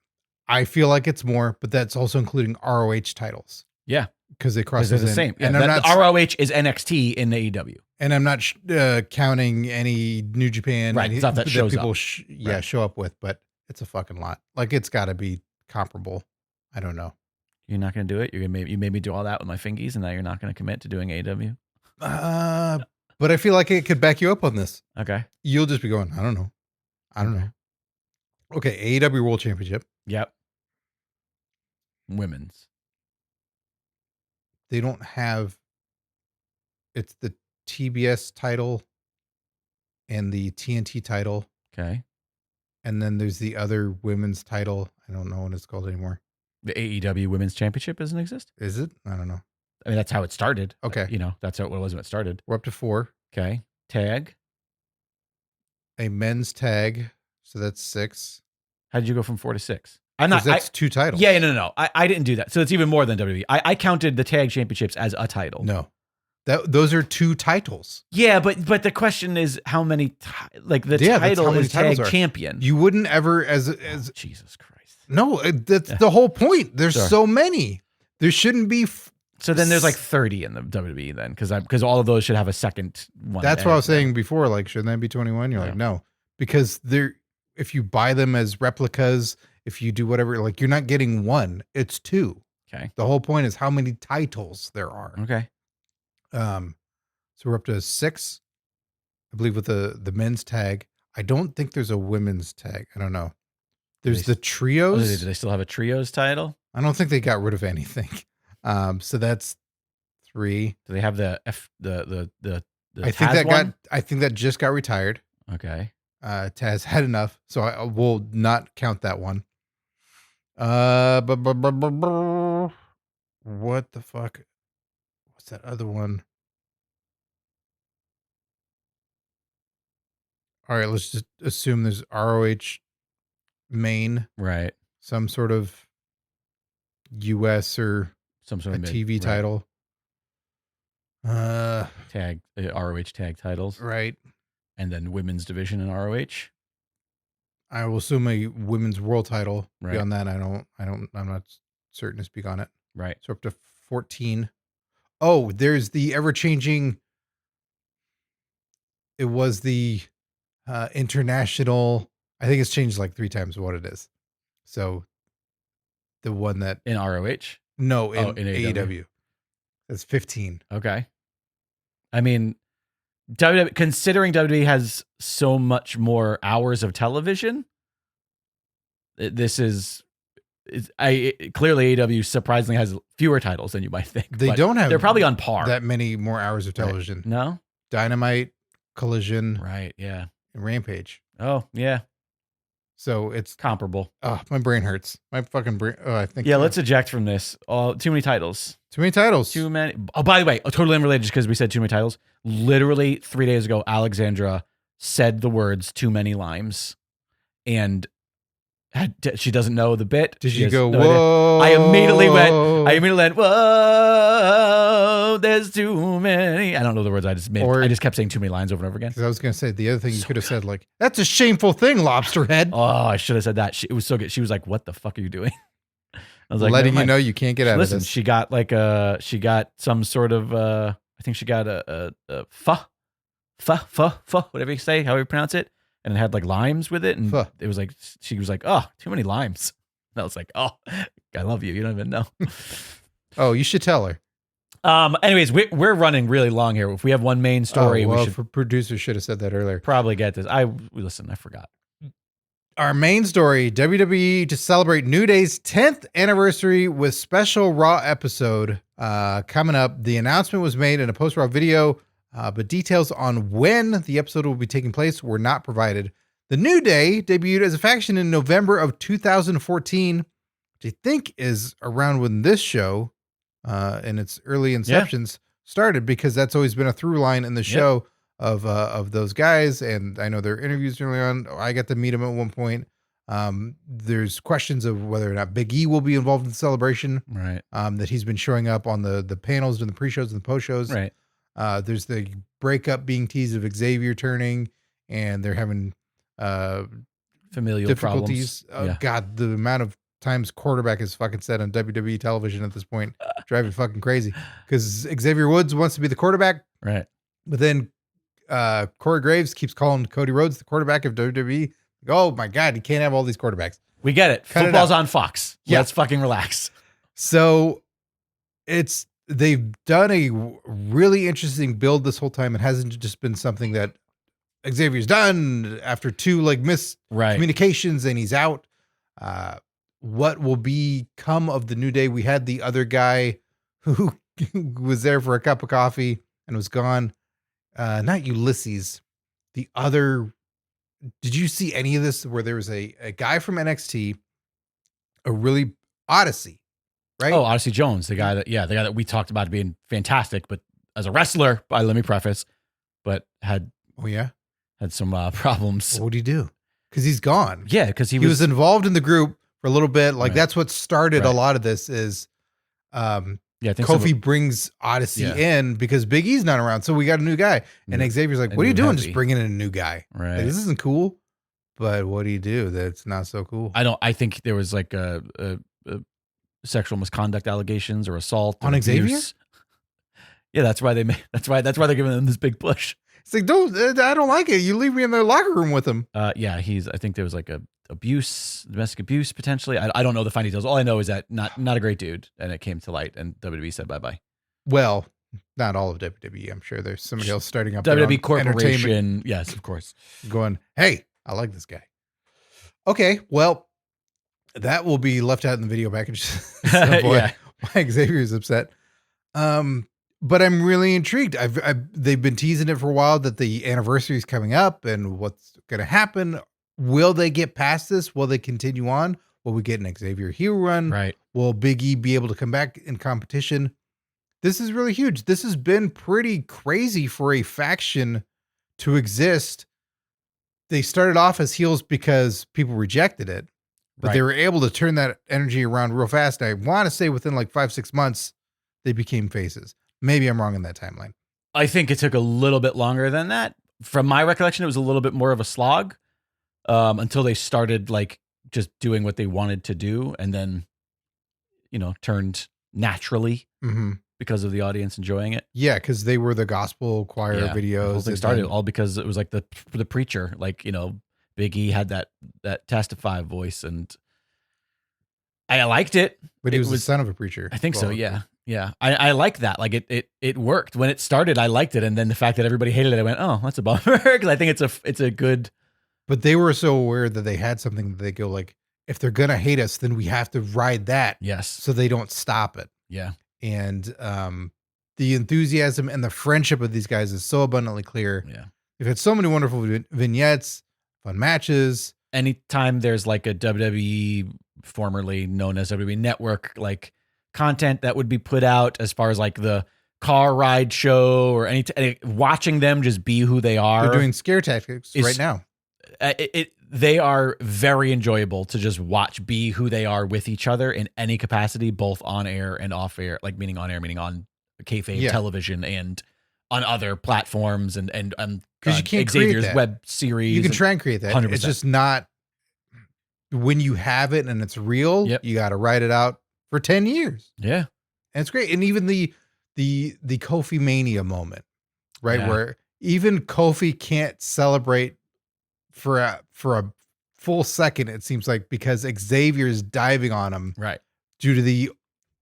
I feel like it's more, but that's also including ROH titles. Yeah. Because they cross they're the same. Yeah, and ROH is NXT in AEW. And I'm not counting any New Japan stuff that shows people up. Show up with, but it's a fucking lot. Like it's got to be comparable. I don't know. You're not going to do it? You made me do all that with my fingies, and now you're not going to commit to doing AEW? But I feel like it could back you up on this. Okay. You'll just be going, I don't know. Okay, AEW World Championship. Yep. Women's. They don't have, it's the TBS title and the TNT title. Okay. And then there's the other women's title. I don't know what it's called anymore. The AEW Women's Championship doesn't exist? Is it? I don't know. I mean, that's how it started. Okay. That's how it was when it started. We're up to 4. Okay. Tag. A men's tag. So that's 6. How did you go from 4 to 6? That's 2 titles. Yeah, no. I didn't do that. So it's even more than WWE. I counted the tag championships as a title. No. Those are 2 titles. Yeah, but the question is how many title is tag champion. You wouldn't ever Jesus Christ. No, that's the whole point. There's so many. There shouldn't be. So then there's like 30 in the WWE then, because all of those should have a second one. That's what I was saying before. Like, shouldn't that be 21? You're like, no, because if you buy them as replicas, if you do whatever, like you're not getting 1, it's 2. Okay. The whole point is how many titles there are. Okay. So we're up to 6, I believe, with the men's tag. I don't think there's a women's tag. I don't know. There's the trios. Do they still have a trios title? I don't think they got rid of anything. So that's 3. Do they have the I think that just got retired. Okay. Taz had enough, so I will not count that one. What the fuck? What's that other one? All right, let's just assume there's ROH main, right? Some sort of US or some sort of TV title. Tag ROH tag titles, right? And then women's division in ROH. I will assume a women's world title. Right. Beyond that, I'm not certain to speak on it. Right. So up to 14. Oh, there's the ever-changing. It was the international. I think it's changed like 3 times what it is. So the one that in ROH. in in AEW. That's 15. Okay. I mean, WWE, considering WWE has so much more hours of television, this is clearly AEW surprisingly has fewer titles than you might think. They don't have. They're probably on par. That many more hours of television. Right. No. Dynamite, Collision, Right. Yeah. and Rampage. Oh yeah. So it's comparable. Oh, my brain hurts. My fucking brain. Oh, I think. Yeah. Let's eject from this. Oh, too many titles. Too many titles. Too many. Oh, by the way, totally unrelated, just because we said too many titles. Literally 3 days ago, Alexandra said the words "too many limes," and she doesn't know the bit. Did she you go? No Whoa! idea. I immediately went. Whoa! There's too many. I don't know the words. I just kept saying too many lines over and over again. Because I was going to say the other thing you could have said, like, "That's a shameful thing, Lobsterhead." Oh, I should have said that. It was so good. She was like, "What the fuck are you doing?" I was like, letting you know you can't get out Listen, of this. she got some sort of I think she got a pho, whatever you say, however you pronounce it, and it had like limes with it, and it was like she was like, "Oh, too many limes." And I was like, "Oh, I love you. You don't even know." Oh, you should tell her. Anyways, we're running really long here. If we have one main story, we should producer should have said that earlier. Probably get this. I forgot. Our main story, WWE to celebrate New Day's 10th anniversary with special Raw episode coming up. The announcement was made in a post-Raw video, but details on when the episode will be taking place were not provided. The New Day debuted as a faction in November of 2014, which I think is around when this show and its early inceptions started, because that's always been a through line in the show. Of those guys, and I know their interviews early on. I got to meet them at one point. There's questions of whether or not Big E will be involved in the celebration. Right. That he's been showing up on the panels and the pre-shows and the post-shows. Right. There's the breakup being teased of Xavier turning, and they're having familial difficulties. problems. God, the amount of times quarterback is fucking said on WWE television at this point, driving fucking crazy. Because Xavier Woods wants to be the quarterback. Right. But then Corey Graves keeps calling Cody Rhodes the quarterback of WWE. Like, oh my God, you can't have all these quarterbacks. We get it. Cut Football's on Fox. Yeah. Let's fucking relax. So they've done a really interesting build this whole time. It hasn't just been something that Xavier's done after two like missed communications and he's out. What will become of the New Day? We had the other guy who was there for a cup of coffee and was gone. Not Ulysses, the other. Did you see any of this where there was a guy from NXT, a really Odyssey, right? Oh, Odyssey Jones, the guy that we talked about being fantastic, but as a wrestler, let me preface, but had some problems. What would he do? Because he's gone. Yeah, because he was involved in the group for a little bit. Like that's what started a lot of this is. I think Kofi brings Odyssey in because Big E's not around. So we got a new guy. And Xavier's like, what are you doing? Just bringing in a new guy. Right. Like, this isn't cool. But what do you do that's not so cool? I think there was like a sexual misconduct allegations or assault on Xavier. Yeah, that's why they're giving them this big push. It's like, I don't like it. You leave me in the locker room with him. I think there was like domestic abuse potentially. I don't know the fine details. All I know is that not a great dude, and it came to light, and WWE said bye. Well, not all of WWE. I'm sure there's somebody else starting up WWE Corporation. Yes, of course. Going, hey, I like this guy. Okay, well, that will be left out in the video package. So why Xavier's upset. But I'm really intrigued. They've been teasing it for a while that the anniversary is coming up and what's going to happen. Will they get past this? Will they continue on? Will we get an Xavier heel run? Right. Will Big E be able to come back in competition? This is really huge. This has been pretty crazy for a faction to exist. They started off as heels because people rejected it, but they were able to turn that energy around real fast. I want to say within like 5-6 months, they became faces. Maybe I'm wrong in that timeline. I think it took a little bit longer than that. From my recollection, it was a little bit more of a slog. Until they started like just doing what they wanted to do, and then, turned naturally because of the audience enjoying it. Yeah, because they were the gospel choir videos. They started all because it was like the preacher, like Big E had that Testify voice, and I liked it. But he It was the son of a preacher. I think so. Yeah. Yeah. I like that. Like it worked when it started. I liked it. And then the fact that everybody hated it, I went, oh, that's a bummer. Cause I think it's a good. But they were so aware that they had something that they go like, if they're going to hate us, then we have to ride that. Yes. So they don't stop it. Yeah. And the enthusiasm and the friendship of these guys is so abundantly clear. Yeah. They've had so many wonderful vignettes, fun matches. Anytime there's like a WWE, formerly known as WWE Network, like content that would be put out as far as like the car ride show or watching them just be who they are. They're doing scare tactics right now. They are very enjoyable to just watch be who they are with each other in any capacity, both on air and off air, like meaning on air, meaning on kayfabe television and on other platforms and because you can't Xavier's create that. web series. You can try and create that. 100%. It's just not when you have it and it's real. Yep. You got to write it out for 10 years. Yeah. And it's great. And even the Kofi Mania moment, right? Yeah. Where even Kofi can't celebrate for a full second, it seems like, because Xavier's diving on him, right? Due to the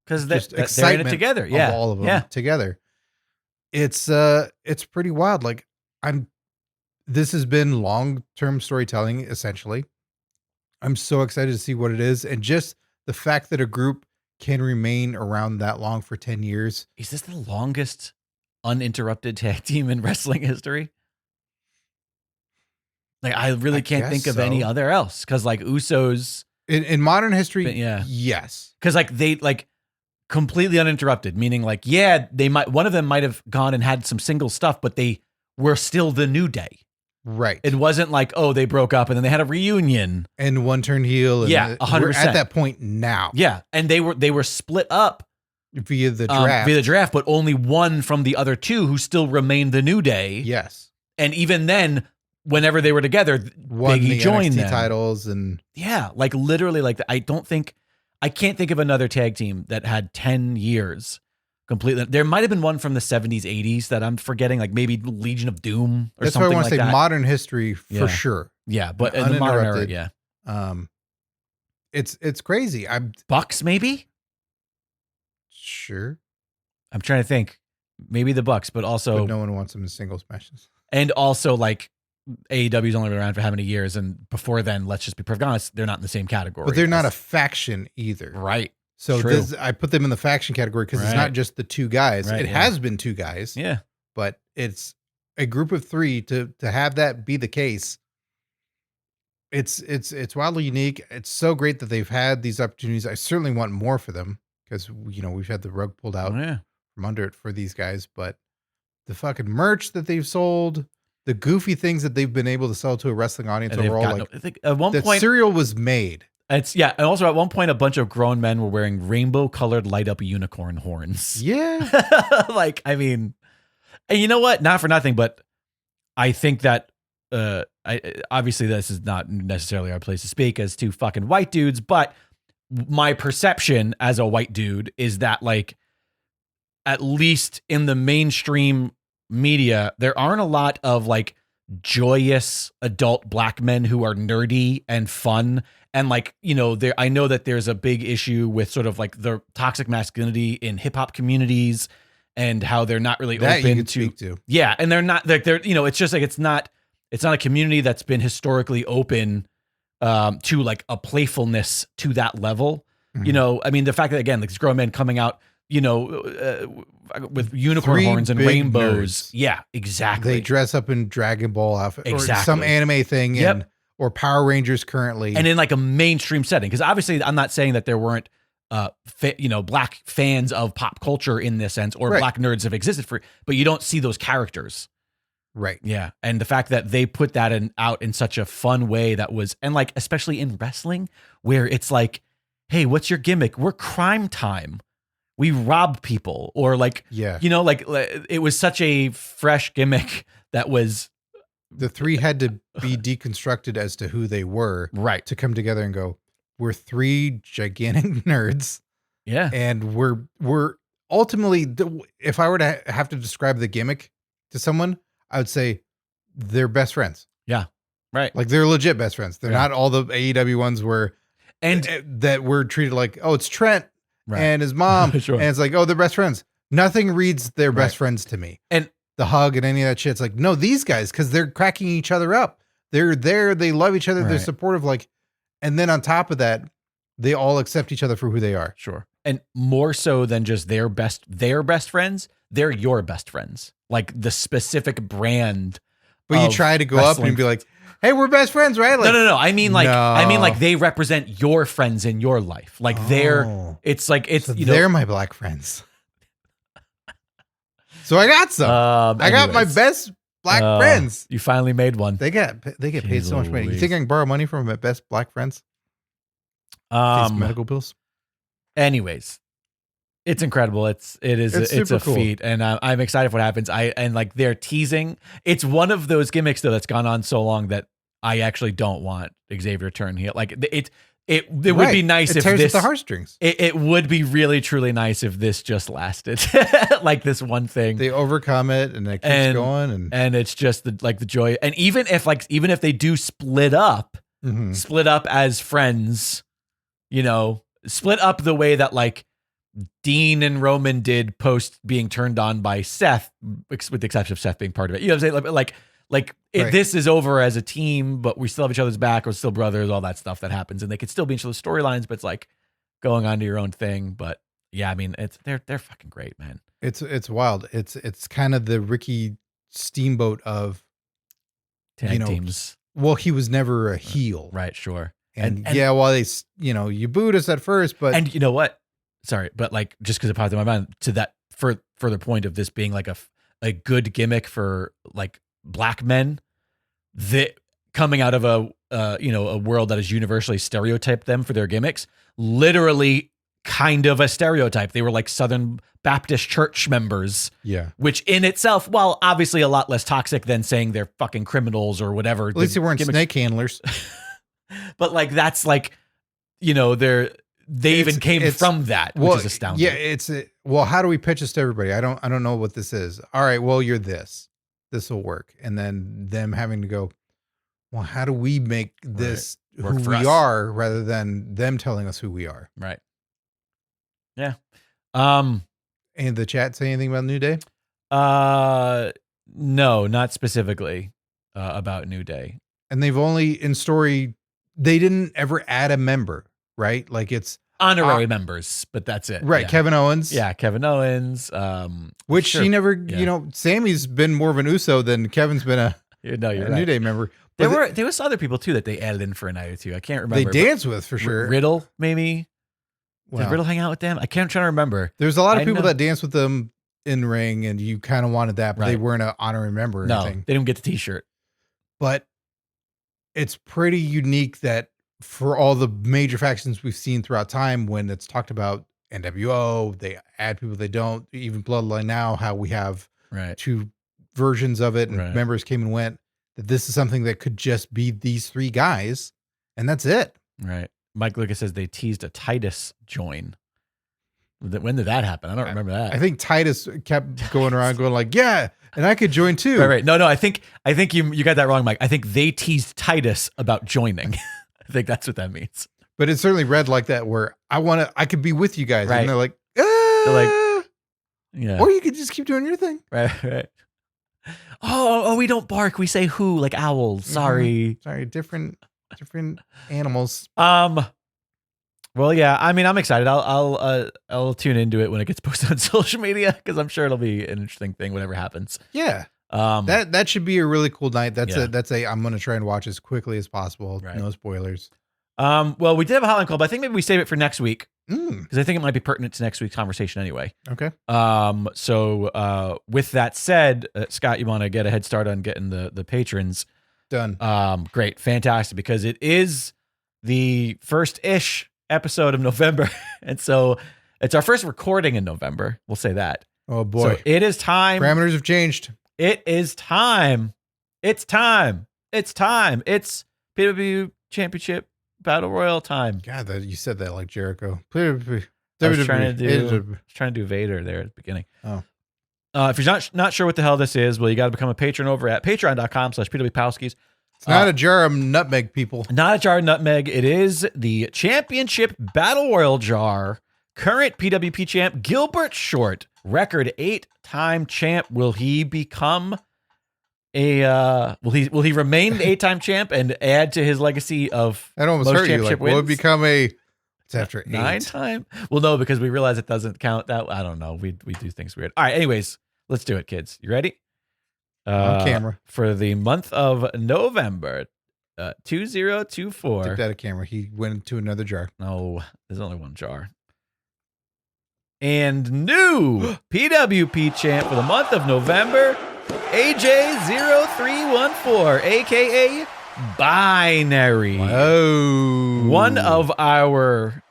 excitement they're in it together, yeah, of all of them together. It's pretty wild. Like this has been long-term storytelling essentially. I'm so excited to see what it is, and just the fact that a group can remain around that long for 10 years. Is this the longest uninterrupted tag team in wrestling history? Like, I really can't think of any other else. Cause like Usos in modern history. Yeah. Yes. Cause like they like completely uninterrupted, meaning like, yeah, one of them might've gone and had some single stuff, but they were still the New Day. Right. It wasn't like, oh, they broke up and then they had a reunion and one turned heel. And 100%. We're at that point now. Yeah. And they were split up via the draft, but only one from the other two who still remained the New Day. Yes. And even then, whenever they were together, Biggie joined them. Titles and like literally, like I can't think of another tag team that had 10 years completely. There might have been one from the 70s, 80s that I'm forgetting, like maybe Legion of Doom or that's something why I want like to say that. Modern history for sure. Yeah, but in the modern era, yeah. It's crazy. Bucks maybe. Sure. I'm trying to think. Maybe the Bucks, but also no one wants them in singles matches. And also like AEW's only been around for how many years, and before then, let's just be perfectly honest, they're not in the same category. But they're not a faction either. Right. So I put them in the faction category because it's not just the two guys. Right, it has been two guys. Yeah. But it's a group of three to have that be the case. It's wildly unique. It's so great that they've had these opportunities. I certainly want more for them because, we've had the rug pulled out from under it for these guys, but the fucking merch that they've sold, the goofy things that they've been able to sell to a wrestling audience overall. I think at one point cereal was made. And also at one point, a bunch of grown men were wearing rainbow-colored light-up unicorn horns. Yeah, like I mean, and you know what? Not for nothing, but I think that obviously this is not necessarily our place to speak as two fucking white dudes, but my perception as a white dude is that like at least in the mainstream media, there aren't a lot of like joyous adult black men who are nerdy and fun. And like, I know that there's a big issue with sort of like the toxic masculinity in hip hop communities and how they're not really open to. Yeah. And they're not like it's just like, it's not a community that's been historically open to like a playfulness to that level. Mm-hmm. I mean, the fact that again, like these grown men coming out, with unicorn horns and rainbows. Nerds. Yeah, exactly. They dress up in Dragon Ball outfit or some anime thing or Power Rangers currently. And in like a mainstream setting. Because obviously I'm not saying that there weren't, black fans of pop culture in this sense or black nerds have existed but you don't see those characters. Right. Yeah. And the fact that they put that out in such a fun way and like, especially in wrestling where it's like, hey, what's your gimmick? We're Crime Time. We rob people or like, like it was such a fresh gimmick that was. The three had to be deconstructed as to who they were. Right. To come together and go, we're three gigantic nerds. Yeah. And we're ultimately, if I were to have to describe the gimmick to someone, I would say they're best friends. Yeah. Right. Like they're legit best friends. They're not all the AEW ones where And that we're treated like, oh, it's Trent right. and his mom. Sure. And it's like, oh, they're best friends. Nothing reads their best friends to me. And the hug and any of that shit. It's like, no, these guys, because they're cracking each other up. They're there. They love each other. Right. They're supportive. Like, and then on top of that, they all accept each other for who they are. Sure. And more so than just their best friends, they're your best friends. Like the specific brand. But you try to go up and be like, hey, we're best friends, right? Like, no. I mean like they represent your friends in your life. Like it's so they're my black friends. So I got some. I got my best black friends. You finally made one. They get paid so much money. You think I can borrow money from my best black friends? Medical bills. Anyways, it's incredible. It's a cool. feat, and I'm excited for what happens. They're teasing. It's one of those gimmicks though that's gone on so long that I actually don't want Xavier to turn heel. Like it would be nice if tears this at the heartstrings. It would be really truly nice if this just lasted, like this one thing. They overcome it and it keeps going, and it's just the joy. And even if they do split up as friends, split up the way that like Dean and Roman did post being turned on by Seth, with the exception of Seth being part of it. You know what I'm saying? Like if this is over as a team, but we still have each other's back, we're still brothers, all that stuff that happens, and they could still be in each other's storylines, but it's like going on to your own thing. But yeah, I mean, they're fucking great, man. It's wild. It's kind of the Ricky Steamboat of tag teams. Well, he was never a heel, right? Sure. And while they, you booed us at first, but and you know what? Sorry, but like just because it popped in my mind to that further point of this being like a good gimmick for like black men that coming out of a world that has universally stereotyped them for their gimmicks, literally kind of a stereotype. They were like Southern Baptist church members. Yeah. Which in itself, while obviously a lot less toxic than saying they're fucking criminals or whatever. At least they weren't snake handlers. But like, that's like, they even came from that, which is astounding. Yeah. How do we pitch this to everybody? I don't know what this is. All right. Well, you're this. This will work. And then them having to go, well, how do we make this who we are rather than them telling us who we are? Right. Yeah. And the chat say anything about New Day? No, not specifically about New Day. And they've only in story, they didn't ever add a member, right? Like it's honorary members, but that's it. Right. Yeah. Kevin Owens. Yeah. Kevin Owens. Which he never, Sammy's been more of an Uso than Kevin's been a New Day member. But there was other people too that they added in for a night or two. I can't remember. They danced with for sure. Riddle, maybe. Did Riddle hang out with them? I can't try to remember. There's a lot of people that danced with them in ring, and you kind of wanted that, but they weren't an honorary member or anything. They didn't get the t-shirt. But it's pretty unique that for all the major factions we've seen throughout time, when it's talked about NWO, they add people they don't. Even Bloodline now, how we have two versions of it, and members came and went. That this is something that could just be these three guys, and that's it. Right. Mike Lucas says they teased a Titus join. When did that happen? I don't remember that. I think Titus kept going around going like, yeah, and I could join too. Right. No, I think you got that wrong, Mike. I think they teased Titus about joining. I think that's what that means. But it certainly read like that, where I could be with you guys. Right. And they're like, yeah. Or you could just keep doing your thing. Right. Oh, we don't bark. We say who, like owls. Sorry. Sorry. Different animals. Well, yeah. I mean, I'm excited. I'll tune into it when it gets posted on social media, because I'm sure it'll be an interesting thing whenever it happens. Yeah. That should be a really cool night. I'm going to try and watch as quickly as possible. Right. No spoilers. Well, we did have a hotline call, but I think maybe we save it for next week, because I think it might be pertinent to next week's conversation anyway. Okay. So with that said, Scott, you want to get a head start on getting the patrons done? Great, fantastic, because it is the first-ish episode of November, and so it's our first recording in November. We'll say that. Oh boy, so it is time. Parameters have changed. It is time. It's time. It's PW Championship Battle Royal time. God, you said that like Jericho. I was trying to do Vader there at the beginning. Oh. If you're not sure what the hell this is, well, you got to become a patron over at patreon.com/PW Palskis. It's not a jar of nutmeg, people. Not a jar of nutmeg. It is the Championship Battle Royal jar. Current PWP champ Gilbert Short, record 8-time champ. Will he become will he remain the 8-time champ and add to his legacy of That almost hurt you. Like, will it become it's after 8? 9-time? Well, no, because we realize it doesn't count that. I don't know. We do things weird. All right. Anyways, let's do it, kids. You ready? On camera. For the month of November, 2024. Took that a camera. He went into another jar. No, there's only one jar. And new PWP champ for the month of November, AJ0314, aka Binary. Oh, One of our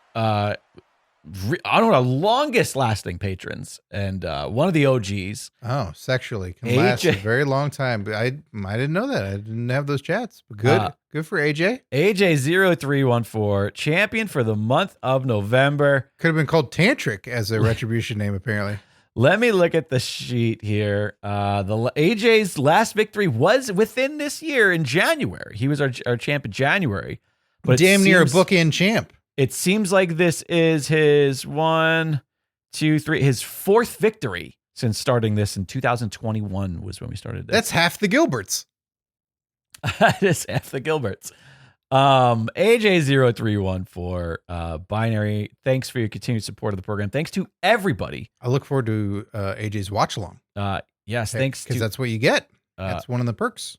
longest lasting patrons and one of the OGs. Oh, sexually can last a very long time. But I didn't know that. I didn't have those chats. But good for AJ. AJ0314, champion for the month of November. Could have been called Tantric as a retribution name, apparently. Let me look at the sheet here. AJ's last victory was within this year in January. He was our champ in January. But damn near a bookend champ. It seems like this is his his fourth victory since starting this in 2021 was when we started this. That's half the Gilberts. That is half the Gilberts. AJ0314, Binary, thanks for your continued support of the program. Thanks to everybody. I look forward to AJ's watch along. Yes, thanks because that's what you get. That's one of the perks.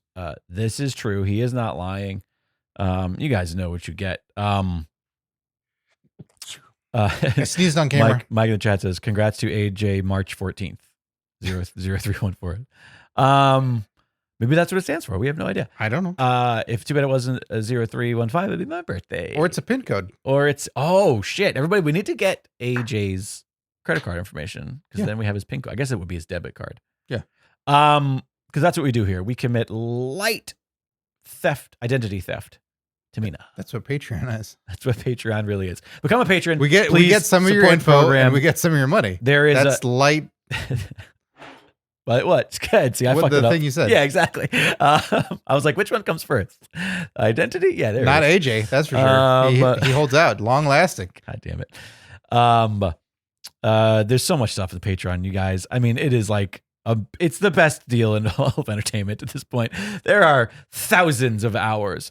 This is true. He is not lying. You guys know what you get. I sneezed on camera. Mike in the chat says, congrats to AJ March 14th, 0314. Maybe that's what it stands for. We have no idea. I don't know. If too bad it wasn't a 0315, it'd be my birthday. Or it's a PIN code. Or it's, oh shit. Everybody, we need to get AJ's credit card information because then we have his PIN code. I guess it would be his debit card. Yeah. Because that's what we do here. We commit light identity theft to Mina. That's what Patreon is. That's what Patreon really is. Become a patron. We get some of your info and we get some of your money. That's light. But what? Good. See, I fucked it up. The thing you said. Yeah, exactly. I was like, which one comes first? Identity? Yeah, there. Not AJ. That's for sure. He holds out. Long lasting. God damn it. There's so much stuff in the Patreon, you guys. I mean, it is like it's the best deal in all of entertainment at this point. There are thousands of hours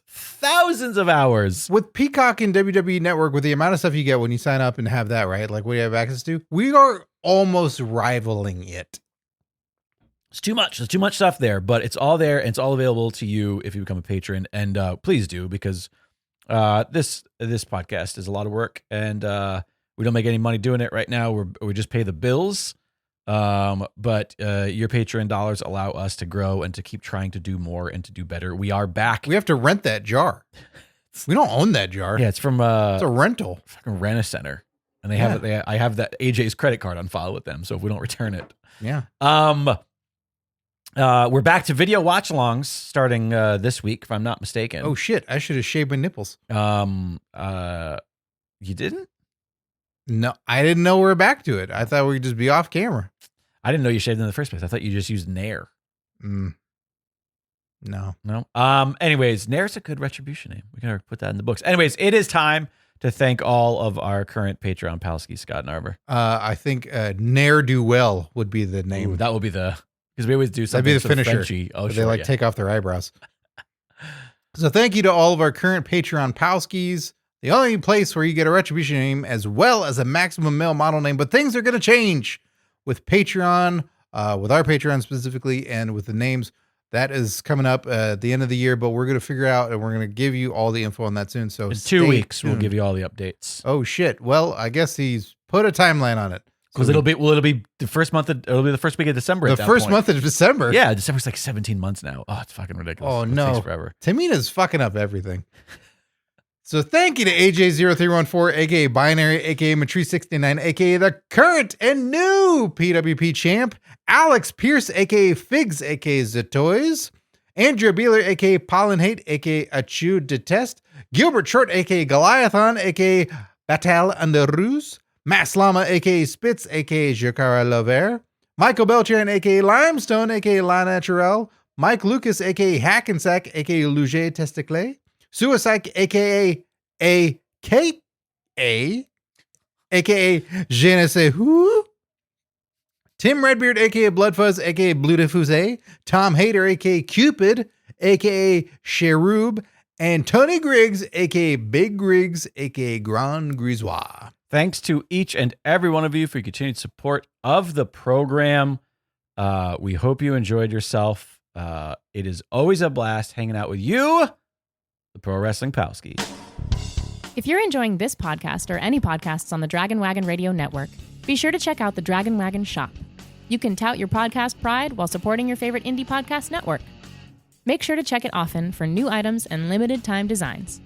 with Peacock and WWE Network. With the amount of stuff you get when you sign up and have that, right? Like what you have access to, we are almost rivaling it. It's too much. There's too much stuff there, but it's all there and it's all available to you if you become a patron. And please do, because this podcast is a lot of work, and we don't make any money doing it right now. We just pay the bills. But your Patreon dollars allow us to grow and to keep trying to do more and to do better. We are back. We have to rent that jar. We don't own that jar. Yeah, it's from it's a rental. Fucking Rent-A-Center, and they have it. I have that AJ's credit card on file with them. So if we don't return it, we're back to video watch-alongs starting this week, if I'm not mistaken. Oh shit! I should have shaved my nipples. You didn't? No, I didn't know we were back to it. I thought we'd just be off camera. I didn't know you shaved in the first place. I thought you just used Nair. No. Anyways, Nair's a good retribution name. We gotta put that in the books. Anyways, it is time to thank all of our current Patreon Palskis, Scott and Arver. I think Nair do well would be the name. Ooh, that would be because we always do something. That'd be the finisher. Frenchy. Oh, sure, they take off their eyebrows. So thank you to all of our current Patreon Palskis. The only place where you get a retribution name as well as a maximum male model name. But things are going to change with Patreon, with our Patreon specifically, and with the names. That is coming up at the end of the year, but we're going to figure out and we're going to give you all the info on that soon. So in 2 weeks, we'll give you all the updates. Oh shit. Well, I guess he's put a timeline on it. Because it'll be the first month. It'll be the first week of December. The first month of December. Yeah, December's like 17 months now. Oh, it's fucking ridiculous. Oh it no, takes forever. Tamina's fucking up everything. So thank you to AJ0314, aka Binary, aka Matrice69, aka the current and new PWP champ, Alex Pierce, aka Figs, aka Zatoys, Andrew Beeler, aka Pollen Hate, aka Achu Detest, Gilbert Short, aka Goliathon, aka Batal Underoos, Matt Slama, a.k.a. Spitz, a.k.a. Jakara Lover, Michael Beltran, a.k.a. Limestone, a.k.a. La Naturel, Mike Lucas, aka Hackensack, aka Luger Testicle, Suicide, aka AKA, aka Je ne sais who, Tim Redbeard, aka Bloodfuzz, aka Blue Diffuse, Tom Hater, aka Cupid, aka Cherub, and Tony Griggs, aka Big Griggs, aka Grand Grisois. Thanks to each and every one of you for your continued support of the program. We hope you enjoyed yourself. It is always a blast hanging out with you, the Pro Wrestling Palskis. If you're enjoying this podcast or any podcasts on the Dragon Wagon Radio Network, be sure to check out the Dragon Wagon shop. You can tout your podcast pride while supporting your favorite indie podcast network. Make sure to check it often for new items and limited time designs.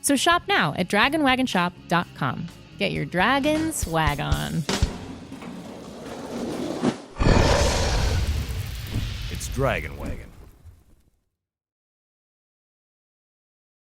So shop now at dragonwagonshop.com. Get your dragon swag on. It's Dragon Wagon.